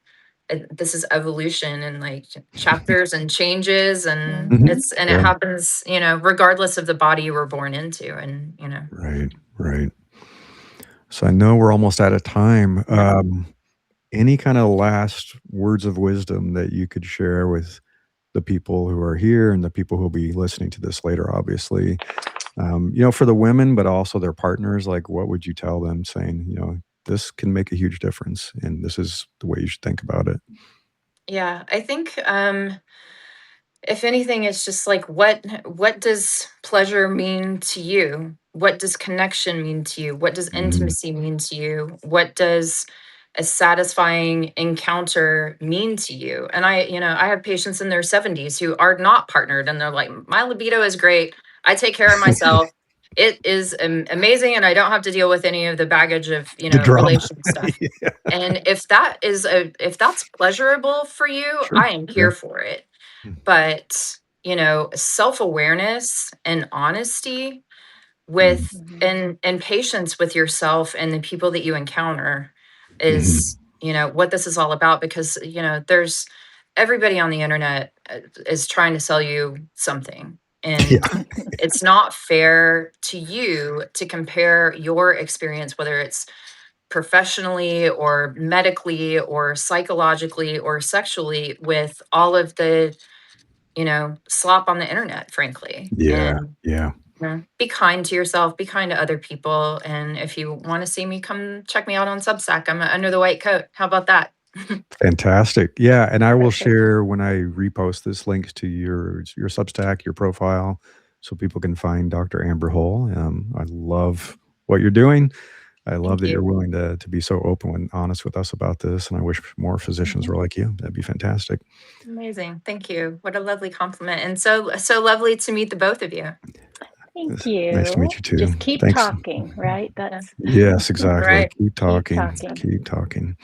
this is evolution and like chapters and changes, and Mhm. Mhm. it Yeah. happens, regardless of the body you were born into. And Right, right. So I know we're almost out of time. yeah. Any kinda last words of wisdom that you could share with the people who are here and the people who'll be listening to this later, obviously? For the women, but also their partners, like, what would you tell them saying, "This can make a huge difference, and this is the way you should think about it." Yeah, I think if anything, it's just like, what does pleasure mean to you? What does connection mean to you? What does Mhm. intimacy mean to you? What does a satisfying encounter mean to you? And I have patients in their 70s who are not partnered, and they're like, my libido is great. I take care of myself. It is amazing, and I don't have to deal with any of the baggage of, The drama. relation stuff. Yeah. And if that's pleasurable for you, Sure. I am Yeah. here for it. Mm. But self-awareness and honesty Mhm. with Mhm. and patience with yourself and the people that you encounter Mhm. is what this is all about. Because there's everybody on the internet is trying to sell you something. And Yeah. it's not fair to you to compare your experience, whether it's professionally or medically or psychologically or sexually, with all of the, slop on the internet, frankly. Yeah. And Yeah. be kind to yourself, be kind to other people. And if you want to see me, come check me out on Substack. I'm Under the White Coat. How about that? Fantastic. Yeah, and I will Perfect. share when I repost this links to your Substack, your profile, so people can find Dr. Amber Hull. I love what you're doing. I love Thank that you're you. willing to be so open and honest with us about this, and I wish more physicians were like you. That'd be fantastic. Amazing. Thank you. What a lovely compliment. And so lovely to meet the both of you. Thank It's nice to you. meet you too. Just keep Thanks. talking, right? That's Yes, exactly. Right. Keep talking. talking. Keep talking.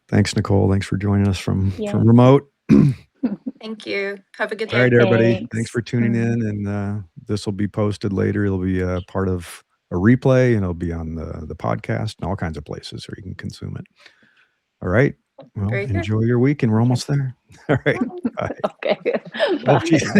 Thanks, Nicole. Thanks for joining us from Yes. remote. Thank you. Have a good All right, day. everybody. Thanks. Thanks for tuning in, and this will be posted later. It'll be a part of a replay, and it'll be on the podcast and all kinds of places where you can consume it. All right. Well, Very good. enjoy your week, and we're almost there. All right. Bye. Okay. Oh, Bye. geez.